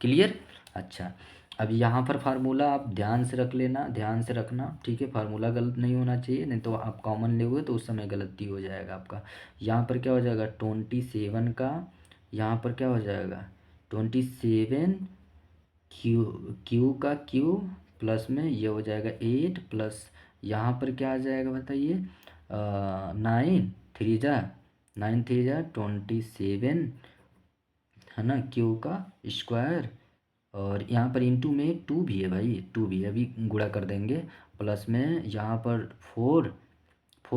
क्लियर? अच्छा, अब यहाँ पर फार्मूला आप ध्यान से रख लेना, ध्यान से रखना, ठीक है, फार्मूला गलत नहीं होना चाहिए, नहीं तो आप कॉमन लोगे तो उस समय गलती हो जाएगा आपका। यहाँ पर क्या हो जाएगा 27 का, यहाँ पर क्या हो जाएगा 27 क्यू का क्यूब प्लस में ये हो जाएगा 8 प्लस यहाँ पर क्या आ जाएगा बताइए 9 3 जा 27 है ना, क्यू का स्क्वायर, और यहाँ पर इंटू में 2 भी है भाई, 2 भी है, अभी गुणा कर देंगे, प्लस में यहाँ पर 4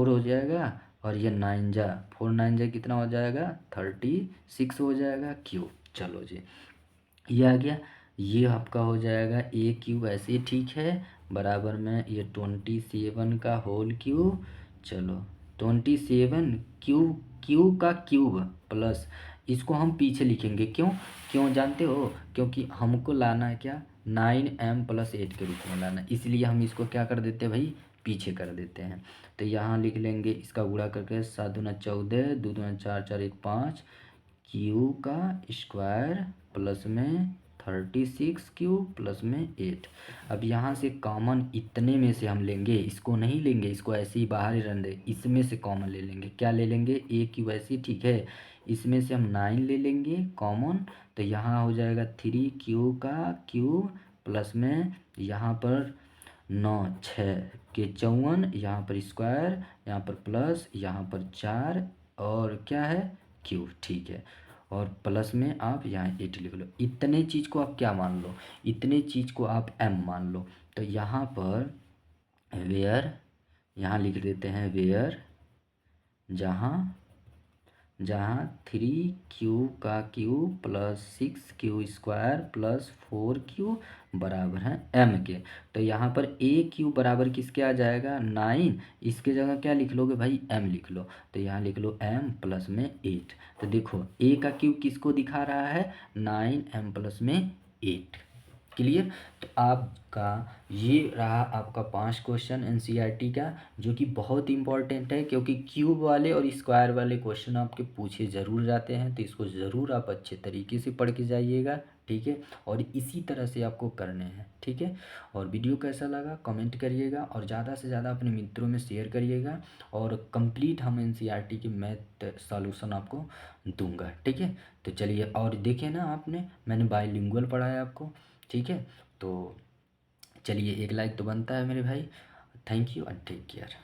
हो जाएगा, और ये 9 जा कितना हो जाएगा 36 हो जाएगा क्यूब। चलो जी, ये आ गया, ये आपका हो जाएगा a क्यूब ऐसे, ठीक है, बराबर में ये 27 का होल क्यूब। चलो 27 क्यू का क्यूब प्लस, इसको हम पीछे लिखेंगे, क्यों जानते हो, क्योंकि हमको लाना है क्या 9m+8 के रूप में लाना है, इसलिए हम इसको क्या कर देते हैं भाई, पीछे कर देते हैं। तो यहाँ लिख लेंगे इसका गुणा करके 7 दूना 14, 2 दूना 4, 4 1 5 क्यू का स्क्वायर प्लस में 36 क्यूब प्लस में 8। अब यहाँ से कॉमन इतने में से हम लेंगे, इसको नहीं लेंगे, इसको ऐसे ही बाहर ही रहने दें, इसमें से कॉमन ले लेंगे, क्या ले लेंगे a क्यूब ऐसे, ठीक है, इसमें से हम 9 ले लेंगे कॉमन, तो यहाँ हो जाएगा 3 का क्यूब प्लस में यहाँ पर 9 6 के 54, यहाँ पर स्क्वायर, यहाँ पर प्लस, यहाँ पर 4, और क्या है क्यूब, ठीक है, और प्लस में आप यहाँ 8 लिख लो। इतने चीज़ को आप क्या मान लो, इतने चीज़ को आप m मान लो, तो यहाँ पर वेयर, यहाँ लिख देते हैं वेयर, जहाँ 3 का क्यूब प्लस 6 प्लस 4 बराबर है m के, तो यहाँ पर a क्यूब बराबर किसके आ जाएगा 9, इसके जगह क्या लिख लोगे भाई m लिख लो, तो यहाँ लिख लो m प्लस में 8। तो देखो a का क्यूब किसको दिखा रहा है 9m प्लस में 8। क्लियर? तो आपका ये रहा आपका 5 क्वेश्चन एनसीईआरटी का, जो कि बहुत इंपॉर्टेंट है, क्योंकि क्यूब वाले और स्क्वायर वाले क्वेश्चन आपके पूछे ज़रूर जाते हैं, तो इसको ज़रूर आप अच्छे तरीके से पढ़ के जाइएगा, ठीक है, और इसी तरह से आपको करने हैं, ठीक है। और वीडियो कैसा लगा कमेंट करिएगा, और ज़्यादा से ज़्यादा अपने मित्रों में शेयर करिएगा, और कंप्लीट हम एनसीईआरटी के मैथ सॉल्यूशन आपको दूंगा, ठीक है। तो चलिए, और देखें ना आपने, मैंने बाइलिंगुअल पढ़ाया आपको, ठीक है, तो चलिए एक लाइक तो बनता है मेरे भाई। Thank you and take care.